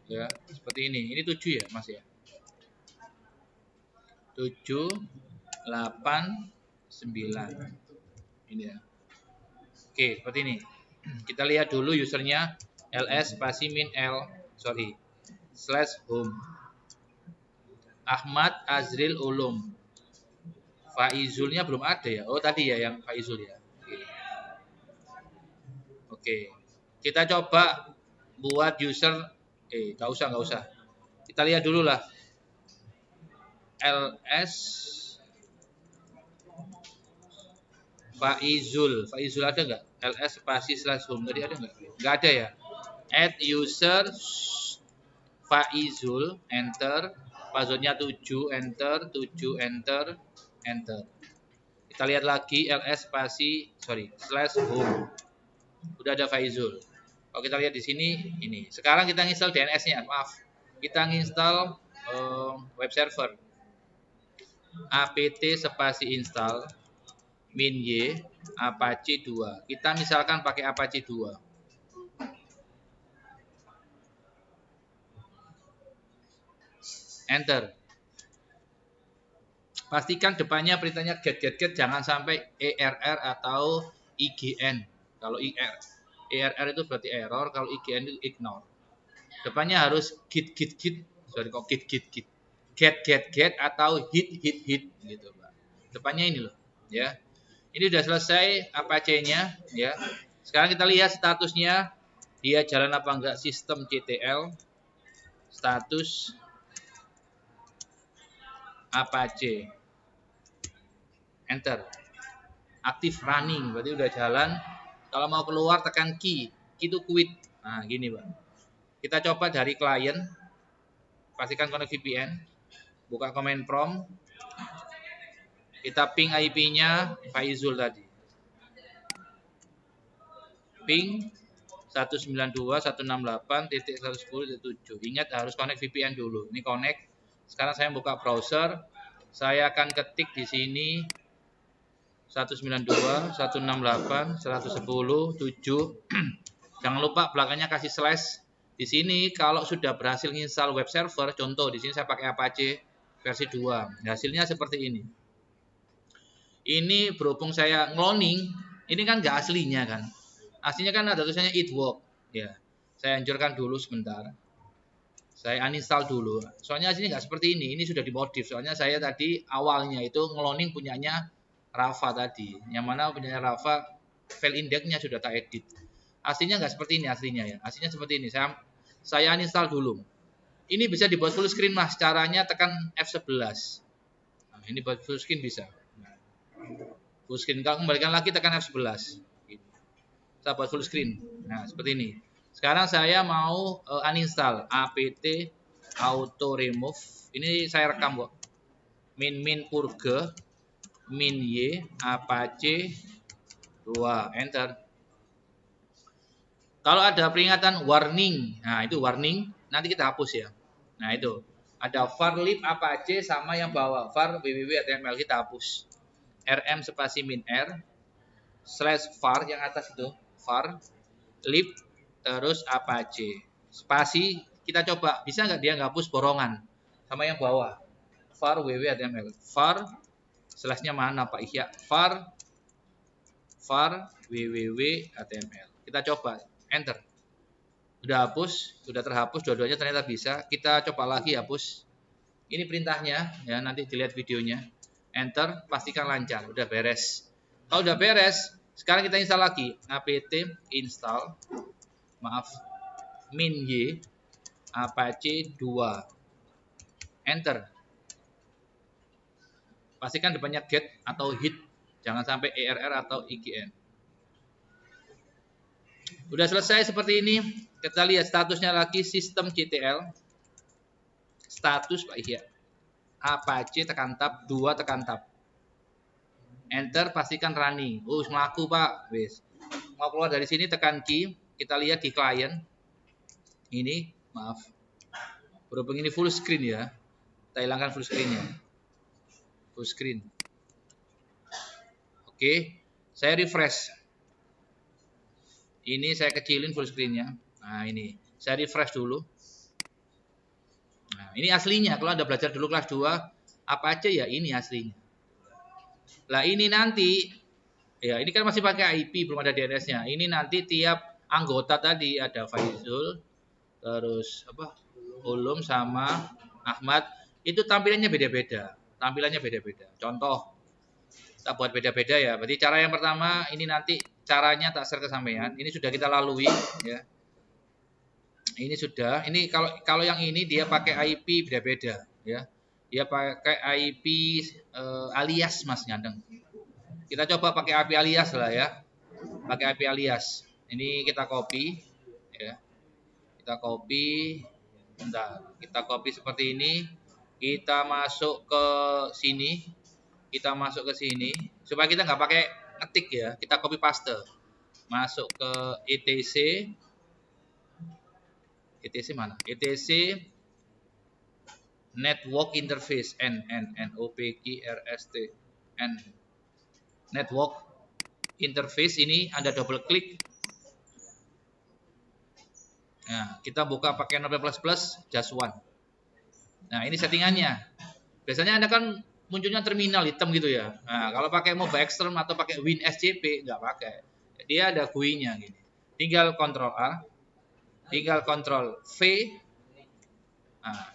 Ya, seperti ini. Ini 7 ya, Mas ya. 7 8 9. Ini ya. Oke, seperti ini. Kita lihat dulu usernya ls spasi min l /home. Ahmad Azril Ulum. Faizulnya belum ada ya. Oh, tadi ya yang Faizul ya. Oke. Kita coba buat user enggak usah. Kita lihat dulu lah. ls Faizul ada nggak? ls spasi /home tadi ada nggak? Nggak ada ya. Add user Faizul, enter. Passwordnya 7, enter. 7, enter. Kita lihat lagi ls spasi /home. Udah ada Faizul. Kalau kita lihat di sini ini. Sekarang kita install DNS-nya. Maaf. Kita install web server. apt spasi install min y apache 2. Kita misalkan pakai apache 2. Enter. Pastikan depannya perintahnya get jangan sampai err atau ign. Kalau err itu berarti error, kalau ign itu ignore. Depannya harus git. Sorry kok git. Get atau hit gitu, Pak. Depannya ini loh, ya. Ini sudah selesai Apache-nya, ya. Sekarang kita lihat statusnya, dia jalan apa enggak sistem CTL. Status Apache. Enter. Aktif running, berarti udah jalan. Kalau mau keluar tekan key itu quit. Nah, gini, Pak. Kita coba dari klien. Pastikan connect VPN. Buka command prompt. Kita ping IP-nya Faizul tadi. Ping 192.168.110.7. Ingat harus connect VPN dulu. Ini connect. Sekarang saya buka browser. Saya akan ketik di sini 192.168.110.7. Jangan lupa belakangnya kasih slash. Di sini kalau sudah berhasil install web server, contoh di sini saya pakai Apache versi 2. Hasilnya seperti ini. Ini berhubung saya cloning, ini kan nggak aslinya kan. Aslinya kan ada tulisannya it work. Ya, saya hancurkan dulu sebentar. Saya uninstall dulu. Soalnya aslinya nggak seperti ini. Ini sudah dimodif. Soalnya saya tadi awalnya itu cloning punyanya Rafa tadi. Yang mana punyanya Rafa file indexnya sudah tak edit. Aslinya nggak seperti ini aslinya ya. Aslinya seperti ini. Saya uninstall dulu. Ini bisa dibuat full screen mas. Caranya tekan F11. Nah, ini buat full screen bisa. Full screen. Kalau kembalikan lagi tekan F11. Saya buat full screen. Nah seperti ini. Sekarang saya mau uninstall apt auto remove. Ini saya rekam kok. Min purge min y apache 2. Enter. Kalau ada peringatan warning, nah itu warning, nanti kita hapus ya. Nah itu ada var lib apache sama yang bawah var www.html kita hapus. rm spasi min r /var yang atas itu var lib terus apache. spasi, kita coba bisa nggak dia hapus borongan sama yang bawah. Var ww HTML. Var slashnya mana Pak Ihya? Var www HTML. Kita coba enter. Udah hapus, sudah terhapus dua-duanya ternyata bisa. Kita coba lagi hapus. Ini perintahnya ya, nanti dilihat videonya. Enter, pastikan lancar, udah beres. Kalau udah beres, sekarang kita install lagi. apt install min y apache 2. Enter. Pastikan depannya get atau hit, jangan sampai err atau ign. Udah selesai seperti ini. Kita lihat statusnya lagi, sistem CTL. Status Pak Ihya. Apache tekan tab, 2 tekan tab. Enter, pastikan running. Oh, melaku Pak. Wes. Mau keluar dari sini tekan key. Kita lihat di client. Ini, maaf. Berhubung ini full screen ya. Kita hilangkan full screen-nya. Full screen. Oke, saya refresh. Ini saya kecilin full screen-nya. Nah, ini. Saya refresh dulu. Nah, ini aslinya. Kalau Anda belajar dulu kelas 2, apa aja ya ini aslinya. Lah ini nanti, ya ini kan masih pakai IP, belum ada DNS-nya. Ini nanti tiap anggota tadi ada Faizul, terus apa, Ulum sama Ahmad, itu tampilannya beda-beda. Tampilannya beda-beda. Contoh, kita buat beda-beda ya. Berarti cara yang pertama, ini nanti caranya tak share ke sampean. Ini sudah kita lalui ya. Ini sudah, ini kalau yang ini dia pakai IP beda-beda ya. Dia pakai IP alias Mas Nyandeng. Kita coba pakai IP alias lah ya. Pakai IP alias. Ini kita copy ya. Kita copy. Bentar, kita copy seperti ini. Kita masuk ke sini. Kita masuk ke sini supaya kita nggak pakai ngetik ya. Kita copy paste. Masuk ke etc. etc mana? etc network interface NOPQRST network interface. Ini Anda double klik. Nah, kita buka pakai Notepad++ just one. Nah, ini settingannya. Biasanya Anda kan munculnya terminal hitam gitu ya. Nah, kalau pakai Mobile Extreme atau pakai WinSCP nggak pakai. Dia ada GUI-nya gini. Tinggal Ctrl A, tinggal Ctrl V. Nah,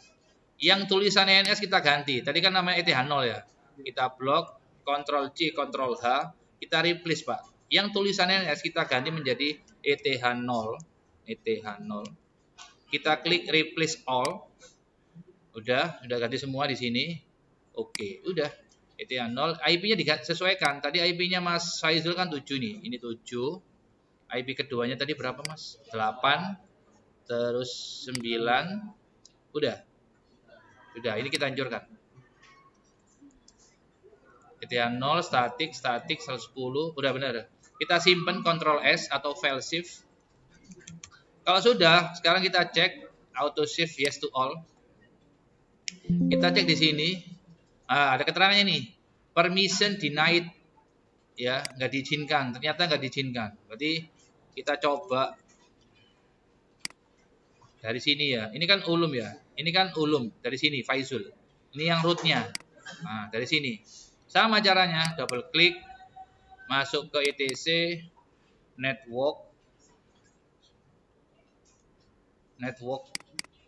yang tulisan ENS kita ganti. Tadi kan namanya ETH0 ya. Kita blok, Ctrl C, Ctrl H, kita replace Pak. Yang tulisan ENS kita ganti menjadi ETH0. ETH0. Kita klik replace all. Udah ganti semua di sini. Oke, udah. ETH0, IP-nya disesuaikan. Tadi IP-nya Mas Faizul kan 7 nih. Ini 7. IP keduanya tadi berapa Mas? 8. Terus 9. Udah, ini kita hancurkan. ETH0 static 110, udah benar. Kita simpan Ctrl S atau file shift. Kalau sudah, sekarang kita cek auto shift yes to all. Kita cek di sini. Ada keterangannya nih. Permission denied. Ya, nggak diizinkan. Ternyata nggak diizinkan. Berarti kita coba dari sini ya. Ini kan Ulum ya. Ini kan Ulum dari sini Faizul. Ini yang rootnya. Nah, dari sini. Sama caranya, double klik, masuk ke etc network,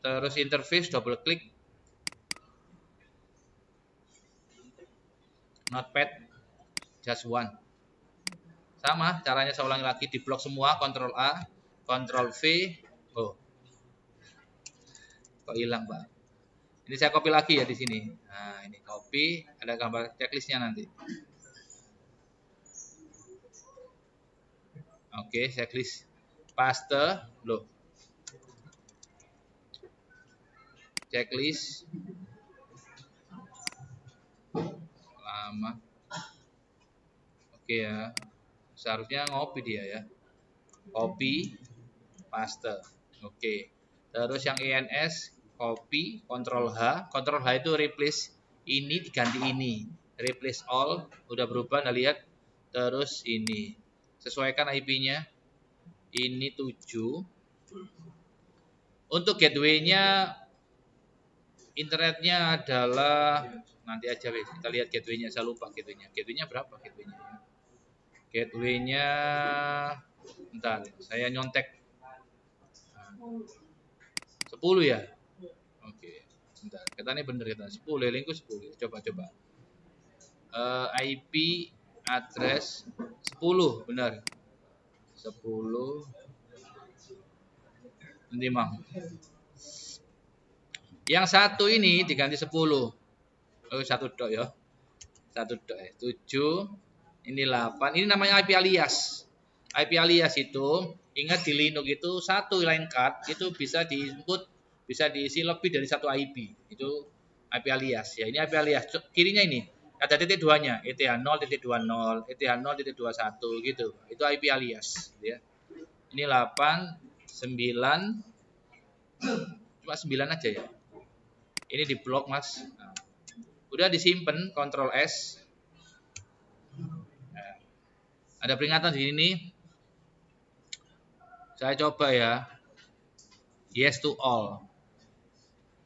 terus interface, double klik, notepad, just one. Sama caranya, saya ulangi lagi, di blok semua, Ctrl A, Ctrl V. Oh, kok hilang Pak? Ini saya copy lagi ya di sini. Nah, ini copy, ada gambar checklistnya nanti. Oke, checklist. Paste, loh. Checklist. Lama. Oke ya. Seharusnya ngopi dia ya. Copy, paste. Oke. Terus yang ENS, copy, Ctrl H. Ctrl H itu replace. Ini diganti ini. Replace all. Udah berubah, Anda lihat. Terus ini. Sesuaikan IP-nya. Ini 7. Untuk gateway-nya, internetnya adalah nanti aja wes. Kita lihat gateway-nya, saya lupa gateway-nya. Gateway-nya berapa gateway-nya? Gateway-nya bentar, saya nyontek. 10 ya? Oke. Bentar, katanya bener kita. 10, linku 10. Coba. IP address 10, benar. 10 nanti mang. Yang satu ini diganti 10. Oh, satu dot ya. 7, ini 8. Ini namanya IP alias. IP alias itu, ingat di Linux itu satu line card itu bisa diinput, bisa diisi lebih dari satu IP. Itu IP alias ya. Ini IP alias. Kirinya ini ada titik duanya, ETH 0.20, ETH 0.21 gitu. Itu IP alias ya. Ini 8, 9, cuma 9 aja ya. Ini di blok Mas. Nah, udah disimpan, Ctrl S. Nah, ada peringatan di sini. Saya coba ya. Yes to all.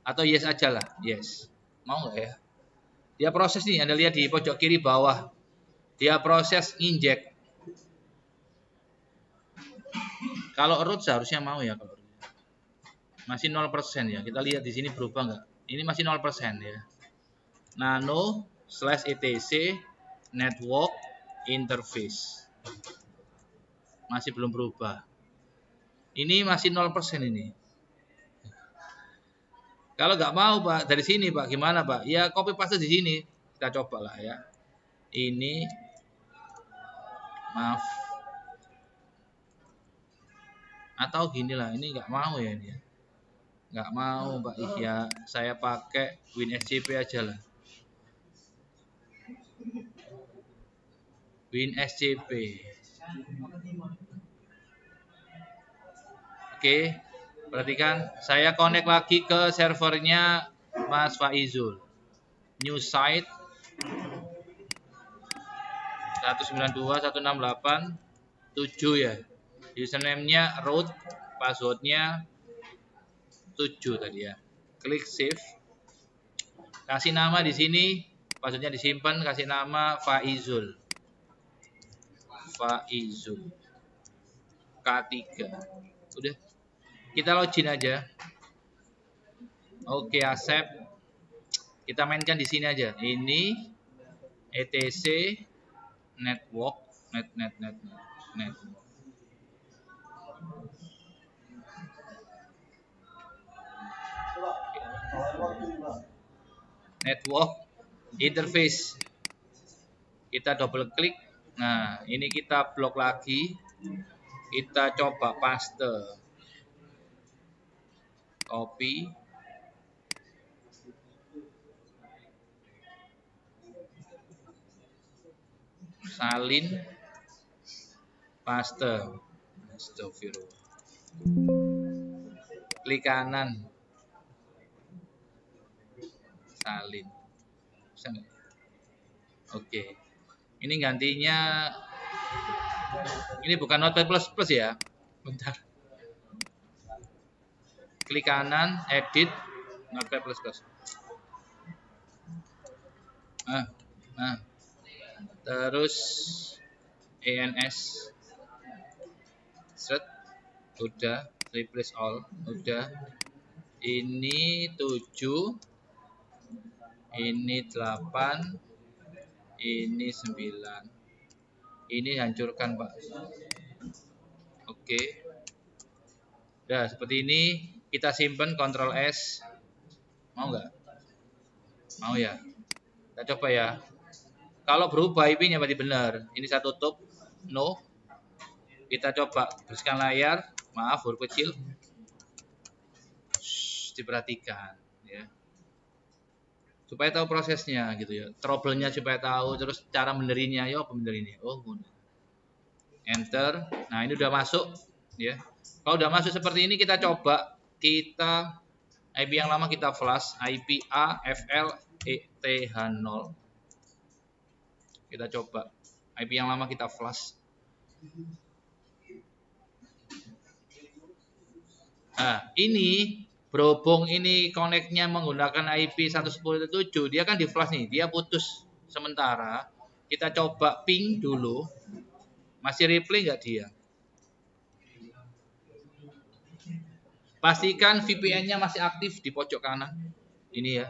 Atau yes aja lah. Yes. Mau nggak ya? Dia proses nih. Anda lihat di pojok kiri bawah. Dia proses inject. Kalau root seharusnya mau ya. Masih 0% ya. Kita lihat di sini berubah nggak? Ini masih 0% ya. Nano/etc network interface. Masih belum berubah. Ini masih 0% ini. Kalau nggak mau Pak, dari sini Pak, gimana Pak? Ya copy paste di sini. Kita coba lah ya. Ini, maaf. Atau gini lah, ini nggak mau ya dia. Nggak mau Pak Ihya. Saya pakai WinSCP aja lah. WinSCP. Oke, perhatikan, saya connect lagi ke servernya Mas Faizul. New site 192.168.7 ya. Username-nya root, password-nya 7 tadi ya. Klik save. Kasih nama di sini, password-nya disimpan, kasih nama Faizul. K3. Udah. Kita login aja. Oke, accept. Kita mainkan di sini aja. Ini etc network interface. Kita double klik. Nah, ini kita blok lagi. Kita coba paste. Copy. Salin. Paste. Astagfirullah. Klik kanan. Salin. Bisa nggak? Oke. Ini gantinya. Ini bukan Notepad++ ya. Bentar. Klik kanan, edit, Notepad++. Terus ENS. Set. Udah. Replace all. Udah. Ini 7. Ini 8. Ini 9. Ini hancurkan Pak. Oke. Udah seperti ini. Kita simpan, Ctrl S. Mau nggak? Mau ya? Kita coba ya. Kalau berubah IP-nya berarti benar. Ini saya tutup. No. Kita coba bersihkan layar. Maaf, huruf kecil. Diperhatikan ya. Supaya tahu prosesnya gitu ya. Trouble-nya supaya tahu, terus cara benerinnya. Yo, benerinnya. Oh, enter. Nah, ini udah masuk ya. Kalau udah masuk seperti ini, kita coba, kita IP yang lama kita flash, IP AFL ETH0. Kita coba IP yang lama kita flash. Nah, ini berhubung ini connect-nya menggunakan IP 110.7, dia kan di flash nih, dia putus sementara. Kita coba ping dulu, masih replay nggak dia? Pastikan VPN-nya masih aktif di pojok kanan. Ini ya.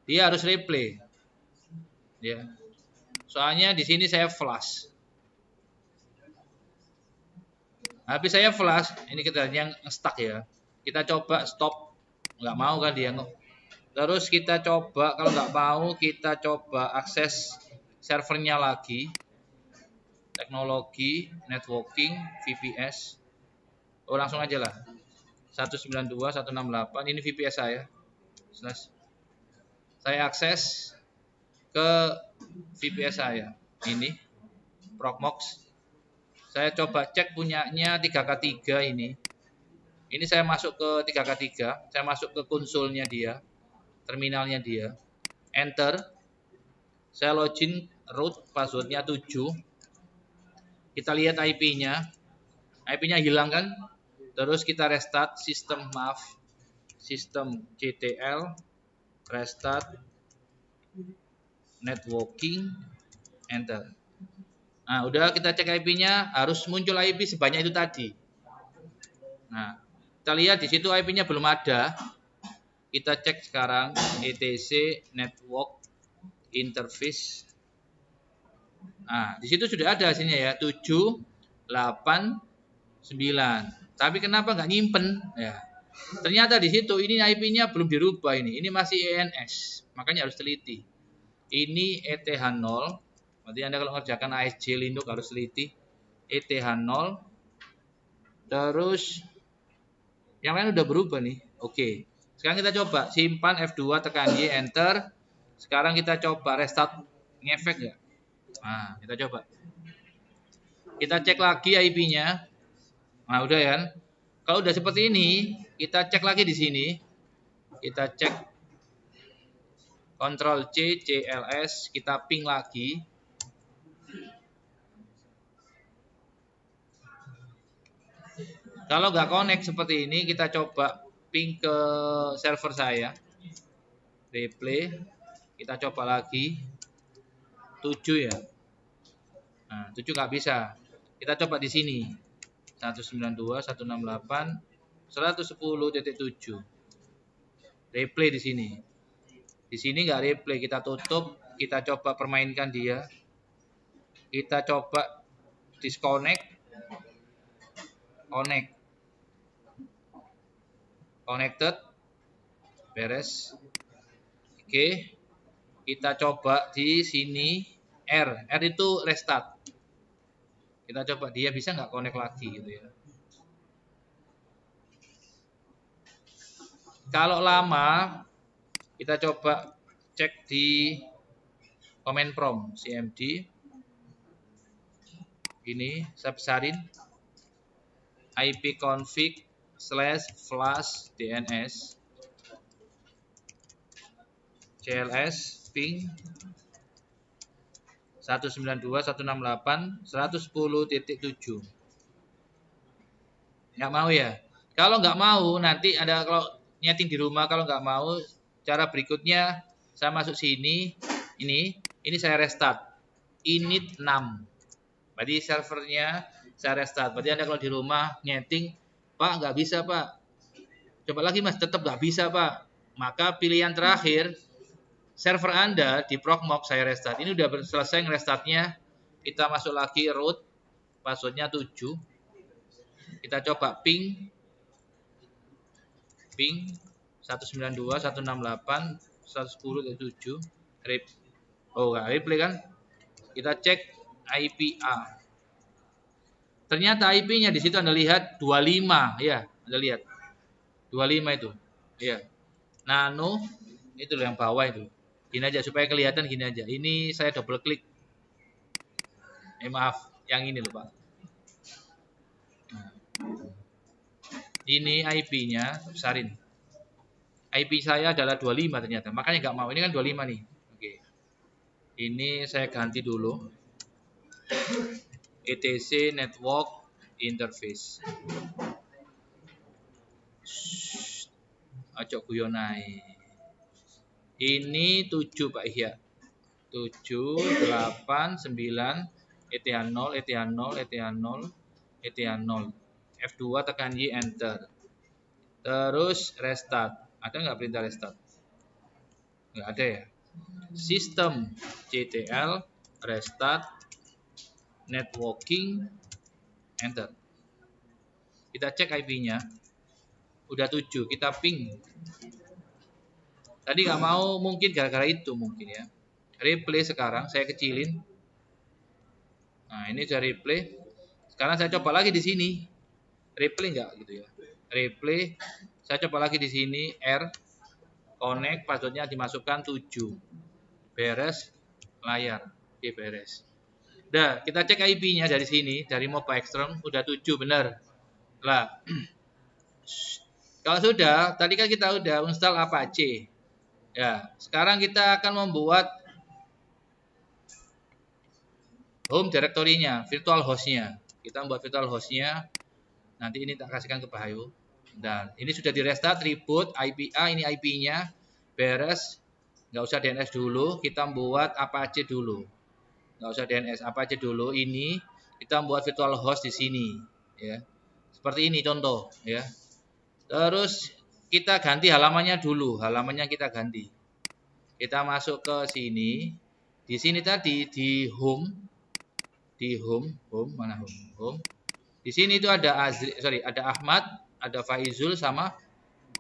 Dia harus replay. Ya. Soalnya di sini saya flash. Habis saya flash, ini kita yang stuck ya. Kita coba stop, nggak mau kan dia. Terus kita coba, kalau nggak mau kita coba akses servernya lagi. Teknologi, networking, VPS. Oh langsung aja lah. 192.168 ini VPS saya. Saya akses ke VPS saya. Ini Proxmox. Saya coba cek punyanya 3K3 ini. Ini saya masuk ke 3K3, saya masuk ke konsolnya dia, terminalnya dia. Enter. Saya login root, passwordnya 7. Kita lihat IP-nya. IP-nya hilang kan? Terus kita restart sistem, sistem CTL, restart networking, enter. Nah, udah kita cek IP-nya, harus muncul IP sebanyak itu tadi. Nah, kita lihat di situ IP-nya belum ada. Kita cek sekarang etc network interface. Nah, di situ sudah ada hasilnya ya, 7, 8, 9. Tapi kenapa nggak nyimpen? Ya. Ternyata di situ ini IP-nya belum dirubah ini. Ini masih ENS. Makanya harus teliti. Ini ETH0. Berarti Anda kalau mengerjakan ASJ Linux harus teliti. ETH0. Terus yang lain udah berubah nih. Oke. Sekarang kita coba simpan F2 tekan Y enter. Sekarang kita coba restart, ngefek nggak? Nah, kita coba. Kita cek lagi IP-nya. Nah, udah kan? Kalau udah seperti ini, kita cek lagi di sini. Kita cek Ctrl C, CLS, kita ping lagi. Kalau nggak connect seperti ini, kita coba ping ke server saya. Replay. Kita coba lagi. 7 ya. Nah, 7 nggak bisa. Kita coba di sini. 192.168.110.7. Replay di sini. Di sini nggak replay, kita tutup, kita coba permainkan dia. Kita coba disconnect, connect, connected, beres. Oke, kita coba di sini R itu restart. Kita coba dia bisa nggak connect lagi gitu ya. Kalau lama, kita coba cek di command prompt cmd. Ini saya besarin ipconfig/flash dns cls ping 192.168.110.7. Nggak mau ya? Kalau nggak mau nanti ada, kalau nyeting di rumah, kalau nggak mau cara berikutnya saya masuk sini, ini saya restart init 6. Berarti servernya saya restart. Berarti Anda kalau di rumah nyeting, Pak nggak bisa Pak, coba lagi Mas, tetap nggak bisa Pak, maka pilihan terakhir server Anda di Proxmox saya restart. Ini udah selesai ngerestartnya. Kita masuk lagi root, passwordnya 7. Kita coba ping 192.168.110.7. Oh nggak replay kan? Kita cek IPA. Ternyata IP-nya di situ Anda lihat 25 ya, Anda lihat 25 itu. Ya. Nano itu yang bawah itu. Gini aja supaya kelihatan, gini aja. Ini saya double klik. Maaf, yang ini loh Pak. Nah. Ini IP-nya, besarin. IP saya adalah 25 ternyata. Makanya nggak mau. Ini kan 25 nih. Oke. Ini saya ganti dulu. etc network interface. Ojo guyonai. Ini 7 Pak Ihya. 7, 8, 9, ETH 0, ETH 0, ETH 0, ETH 0. F2 tekan Y, enter. Terus restart. Ada nggak perintah restart? Nggak ada ya. Sistem CTL, restart, networking, enter. Kita cek IP-nya. Udah 7, kita ping. Tadi nggak mau, mungkin gara-gara itu mungkin ya. Replay sekarang, saya kecilin. Nah, ini saya replay. Sekarang saya coba lagi di sini. Replay nggak gitu ya. Replay. Saya coba lagi di sini. R. Connect. Passwordnya dimasukkan 7. Beres. Layar. Oke, beres. Udah, kita cek IP-nya dari sini. Dari Mobile Extreme. Udah 7, benar. Lah. Kalau sudah, tadi kan kita udah install Apache. Ya, sekarang kita akan membuat home directory-nya, virtual host-nya. Kita membuat virtual host-nya. Nanti ini tak kasihkan ke Bahayu. Dan ini sudah di restart, reboot, IPA, ini IP-nya. Beres. Nggak usah DNS dulu, kita buat Apache dulu. Nggak usah DNS, Apache dulu. Ini kita membuat virtual host di sini. Ya. Seperti ini contoh. Ya. Terus kita ganti halamannya dulu. Halamannya kita ganti. Kita masuk ke sini. Di sini tadi di home. Di home mana home. Di sini itu ada ada Ahmad, ada Faizul sama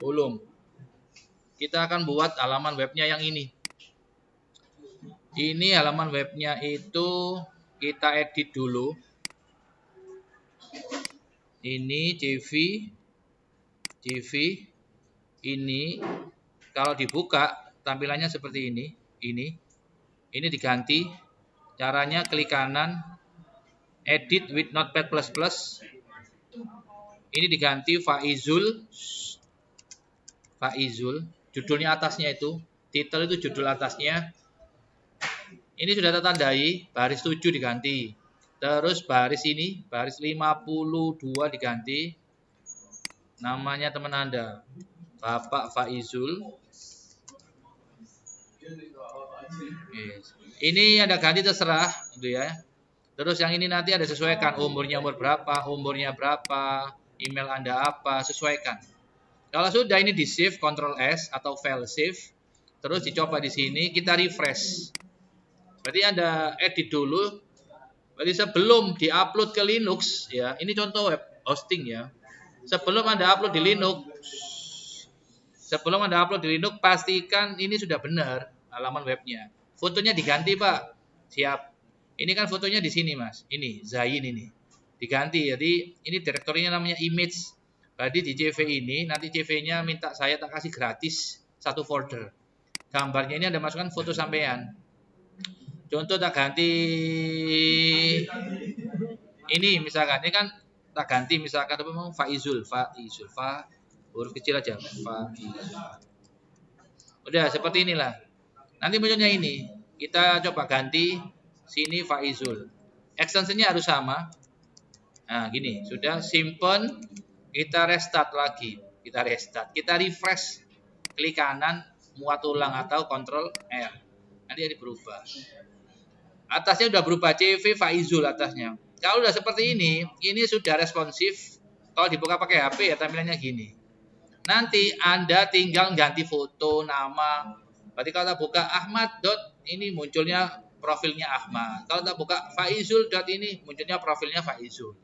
Ulum. Kita akan buat halaman webnya yang ini. Ini halaman webnya itu kita edit dulu. Ini CV. Ini kalau dibuka tampilannya seperti ini. Ini diganti. Caranya klik kanan, edit with Notepad++. Ini diganti Faizul. Judulnya atasnya itu. Title itu judul atasnya. Ini sudah tertandai. Baris 7 diganti. Terus baris ini. Baris 52 diganti. Namanya teman Anda. Bapak Faizul. Yes. Ini ada ganti terserah. Gitu ya. Terus yang ini nanti ada sesuaikan. Umurnya berapa. Email Anda apa. Sesuaikan. Kalau sudah ini di save, Ctrl S atau file save. Terus dicoba di sini, kita refresh. Berarti Anda edit dulu. Berarti sebelum diupload ke Linux, ya, ini contoh web hosting ya. Sebelum Anda upload di Linux, pastikan ini sudah benar halaman webnya. Fotonya diganti, Pak. Siap. Ini kan fotonya di sini, Mas. Ini Zain ini. Diganti. Jadi ini direktorinya namanya image. Tadi di CV ini, nanti CV-nya minta saya tak kasih gratis satu folder. Gambarnya ini Anda masukkan foto sampean. Contoh tak ganti ini misalkan, ini kan tak ganti misalkan apa mau Faizul, huruf kecil aja, Faizul. Udah seperti inilah. Nanti munculnya ini. Kita coba ganti sini Faizul. Extensionnya harus sama. Nah, gini, sudah simpen. Kita restart lagi. Kita refresh. Klik kanan, muat ulang atau Ctrl R. Nanti jadi berubah. Atasnya sudah berubah CV Faizul atasnya. Kalau sudah seperti ini sudah responsif. Kalau dibuka pakai HP ya tampilannya gini. Nanti Anda tinggal ganti foto, nama. Berarti kalau kita buka Ahmad. Ini munculnya profilnya Ahmad. Kalau kita buka Faizul. Ini munculnya profilnya Faizul.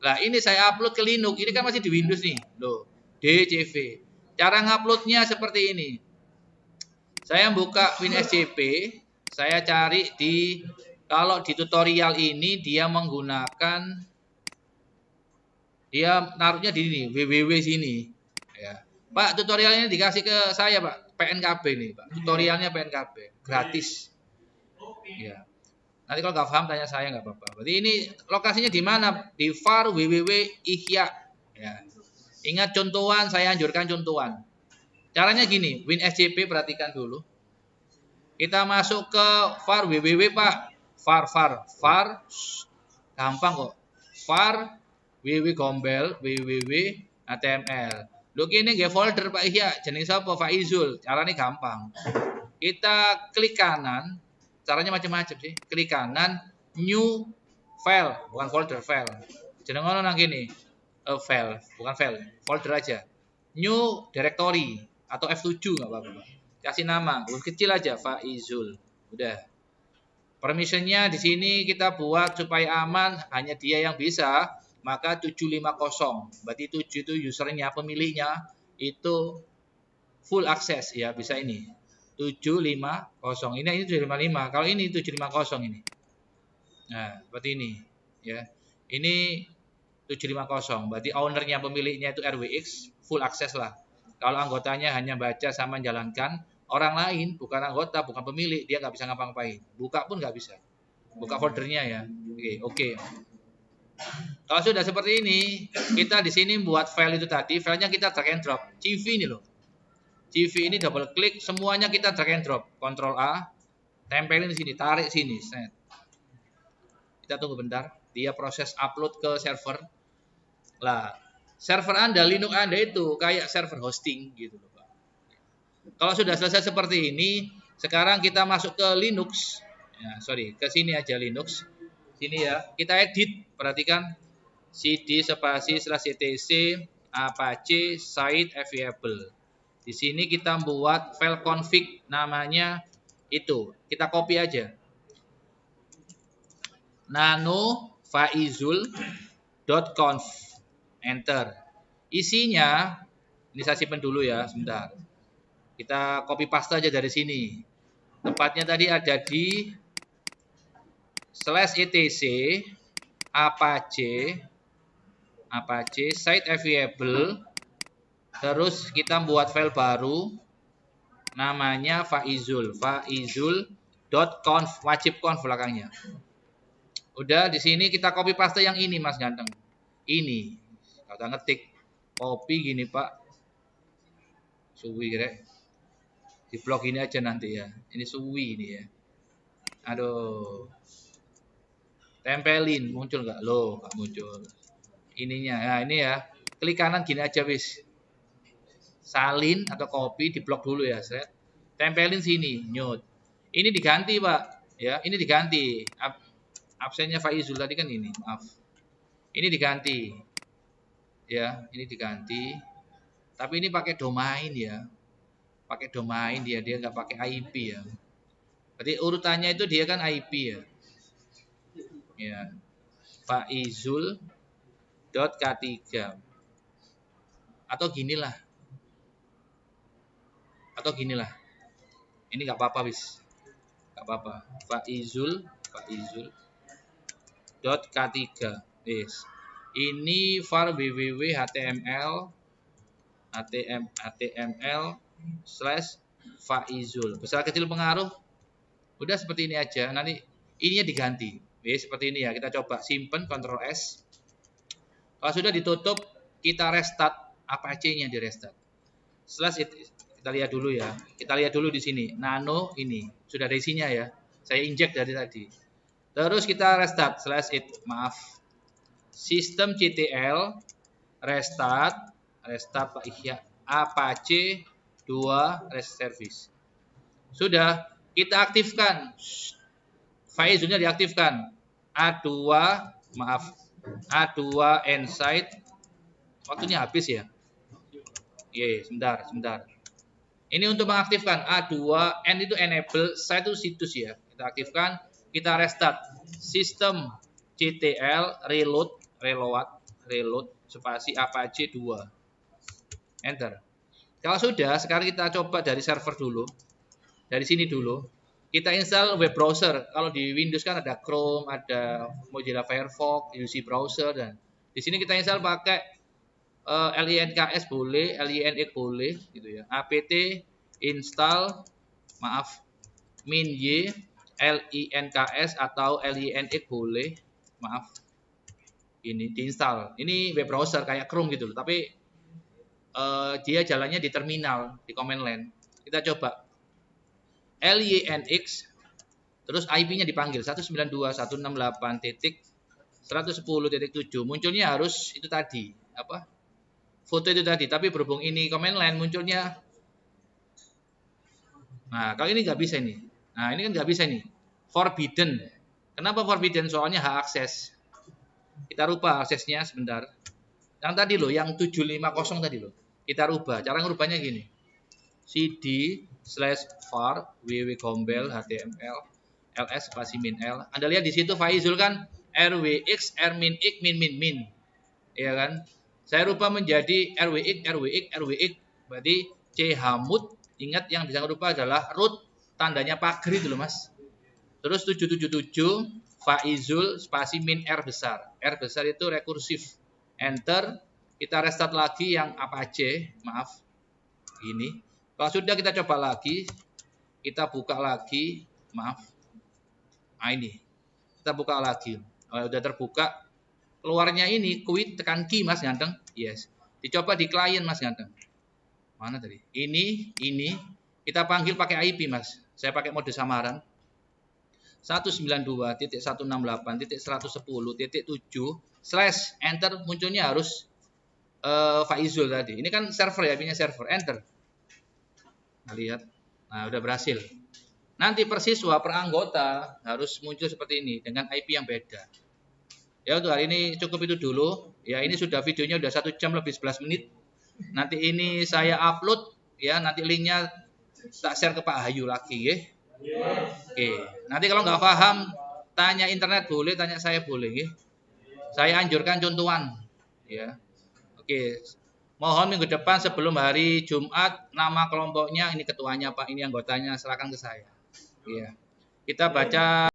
Nah, ini saya upload ke Linux. Ini kan masih di Windows nih. Loh, DCV. Cara nguploadnya seperti ini. Saya buka WinSCP. Saya cari kalau di tutorial ini dia naruhnya di sini, www sini. Ya. Pak, tutorialnya dikasih ke saya, Pak. PNKB nih, Pak. Tutorialnya PNKB. Gratis. Ya. Nanti kalau nggak paham tanya saya nggak apa-apa. Berarti ini lokasinya di mana? Di var www ihya. Ya. Ingat contohan, saya anjurkan contohan. Caranya gini, WinSCP perhatikan dulu. Kita masuk ke var www, Pak. var. Gampang kok. var www gombel www html. Lho kene nggih folder Pak Ihya, jeneng sapa? Faizul. Carane gampang. Kita klik kanan, caranya macam-macam sih. Klik kanan, new file, bukan folder, file. Jeneng ngono nang kene. File, bukan file, folder aja. New directory atau F7 enggak apa-apa. Kasih nama, huruf kecil aja Faizul. Udah. Permissionnya di sini kita buat supaya aman, hanya dia yang bisa. Maka 750, berarti 7 itu usernya, pemiliknya itu full access ya, bisa ini 750, ini 755, kalau ini 750 ini. Nah, seperti ini ya. Ini 750, berarti ownernya, pemiliknya itu RWX, full access lah. Kalau anggotanya hanya baca sama menjalankan, orang lain bukan anggota, bukan pemilik, dia nggak bisa ngapa-ngapain. Buka pun nggak bisa. Buka foldernya ya. Oke. Kalau sudah seperti ini, kita di sini buat file itu tadi, filenya kita drag and drop. CV ini loh. CV ini double klik, semuanya kita drag and drop. Ctrl A, tempelin di sini, tarik sini. Set. Kita tunggu bentar, dia proses upload ke server. Lah, server Anda, Linux Anda itu kayak server hosting gitu loh, Pak. Kalau sudah selesai seperti ini, sekarang kita masuk ke Linux. Ya, ke sini aja Linux. Sini ya, kita edit, perhatikan cd spasi /etc apache site available. Di sini kita buat file config, namanya itu, kita copy aja, nanofaizul.conf, enter. Isinya, ini saya simpan dulu ya, sebentar. Kita copy paste aja dari sini. Tempatnya tadi ada di /etc apache site available, terus kita buat file baru namanya faizul.conf, wajib conf belakangnya. Udah, di sini kita copy paste yang ini Mas Ganteng. Ini kata ngetik copy gini Pak, suwi kira di blog ini aja nanti ya, ini suwi ini ya. Aduh, tempelin, muncul nggak? Loh, nggak muncul. Ininya, nah ini ya, klik kanan gini aja wis. Salin atau copy, di blok dulu ya, set. Tempelin sini, nyut. Ini diganti Pak, ya, ini diganti. Absennya Faizul tadi kan ini, maaf. Ini diganti, ya, ini diganti. Tapi ini pakai domain ya, pakai domain dia nggak pakai IP ya. Berarti urutannya itu dia kan IP ya. Ya, faizul.k3 atau ginilah, ini nggak apa-apa wis, nggak apa-apa. faizul.k3 yes. Ini var www html/faizul, besar kecil pengaruh. Udah seperti ini aja, nanti ininya diganti. Seperti ini ya, kita coba simpen, Ctrl S. Kalau sudah ditutup, kita restart, Apache-nya di restart. Kita lihat dulu ya. Kita lihat dulu di sini. Nano ini sudah ada isinya ya. Saya injek dari tadi. Terus kita restart, systemctl restart Pak Ihya, Apache 2 rest service. Sudah, kita aktifkan. Faizulnya diaktifkan. A2 Insight. Waktunya habis ya. Sebentar. Ini untuk mengaktifkan A2N itu enable, site itu situs ya. Kita aktifkan, kita restart. Systemctl reload spasi Apache 2. Enter. Kalau sudah, sekarang kita coba dari server dulu. Dari sini dulu. Kita install web browser. Kalau di Windows kan ada Chrome, ada Mozilla Firefox, UC browser, dan di sini kita install pakai links boleh, linx boleh gitu ya. apt install min-y links atau linx boleh. Ini diinstal. Ini web browser kayak Chrome gitu loh, tapi dia jalannya di terminal, di command line. Kita coba linx, terus IP-nya dipanggil 192.168.110.7. Munculnya harus itu tadi, foto itu tadi, tapi berhubung ini command line munculnya. Nah, kalau ini nggak bisa ini. Nah, ini kan nggak bisa ini. Forbidden. Kenapa forbidden? Soalnya hak akses. Kita rubah aksesnya sebentar. Yang tadi loh, yang 750 tadi loh. Kita rubah. Cara ngerubahnya gini. cd/var www.gombel html ls spasi min l. Anda lihat di situ Faizul kan rwx rmin x min min min. Ya kan? Saya rubah menjadi rwx. Berarti chmod. Ingat yang bisa rubah adalah root tandanya pagar itu loh Mas. Terus 777 Faizul spasi min R besar. R besar itu rekursif. Enter. Kita restart lagi yang apa aja. Maaf. Ini. Kalau sudah kita coba lagi. Kita buka lagi. Maaf. Nah ini. Kita buka lagi. Kalau sudah terbuka. Keluarnya ini. Quit tekan key Mas Ganteng. Yes. Dicoba di klien Mas Ganteng. Mana tadi? Ini. Kita panggil pakai IP Mas. Saya pakai mode samaran. 192.168.110.7 enter munculnya harus Faizul tadi. Ini kan server ya, IP-nya server. Enter. Nah, lihat. Nah, udah berhasil. Nanti per siswa, per anggota harus muncul seperti ini dengan IP yang beda. Ya, untuk hari ini cukup itu dulu. Ya, ini sudah videonya udah 1 jam lebih 11 menit. Nanti ini saya upload ya, nanti linknya tak share ke Pak Hayu lagi ya. Oke, nanti kalau nggak paham tanya internet boleh, tanya saya boleh ya. Saya anjurkan contohan ya. Oke. Mohon minggu depan sebelum hari Jumat nama kelompoknya, ini ketuanya Pak, ini anggotanya, serahkan ke saya. Ya. Kita baca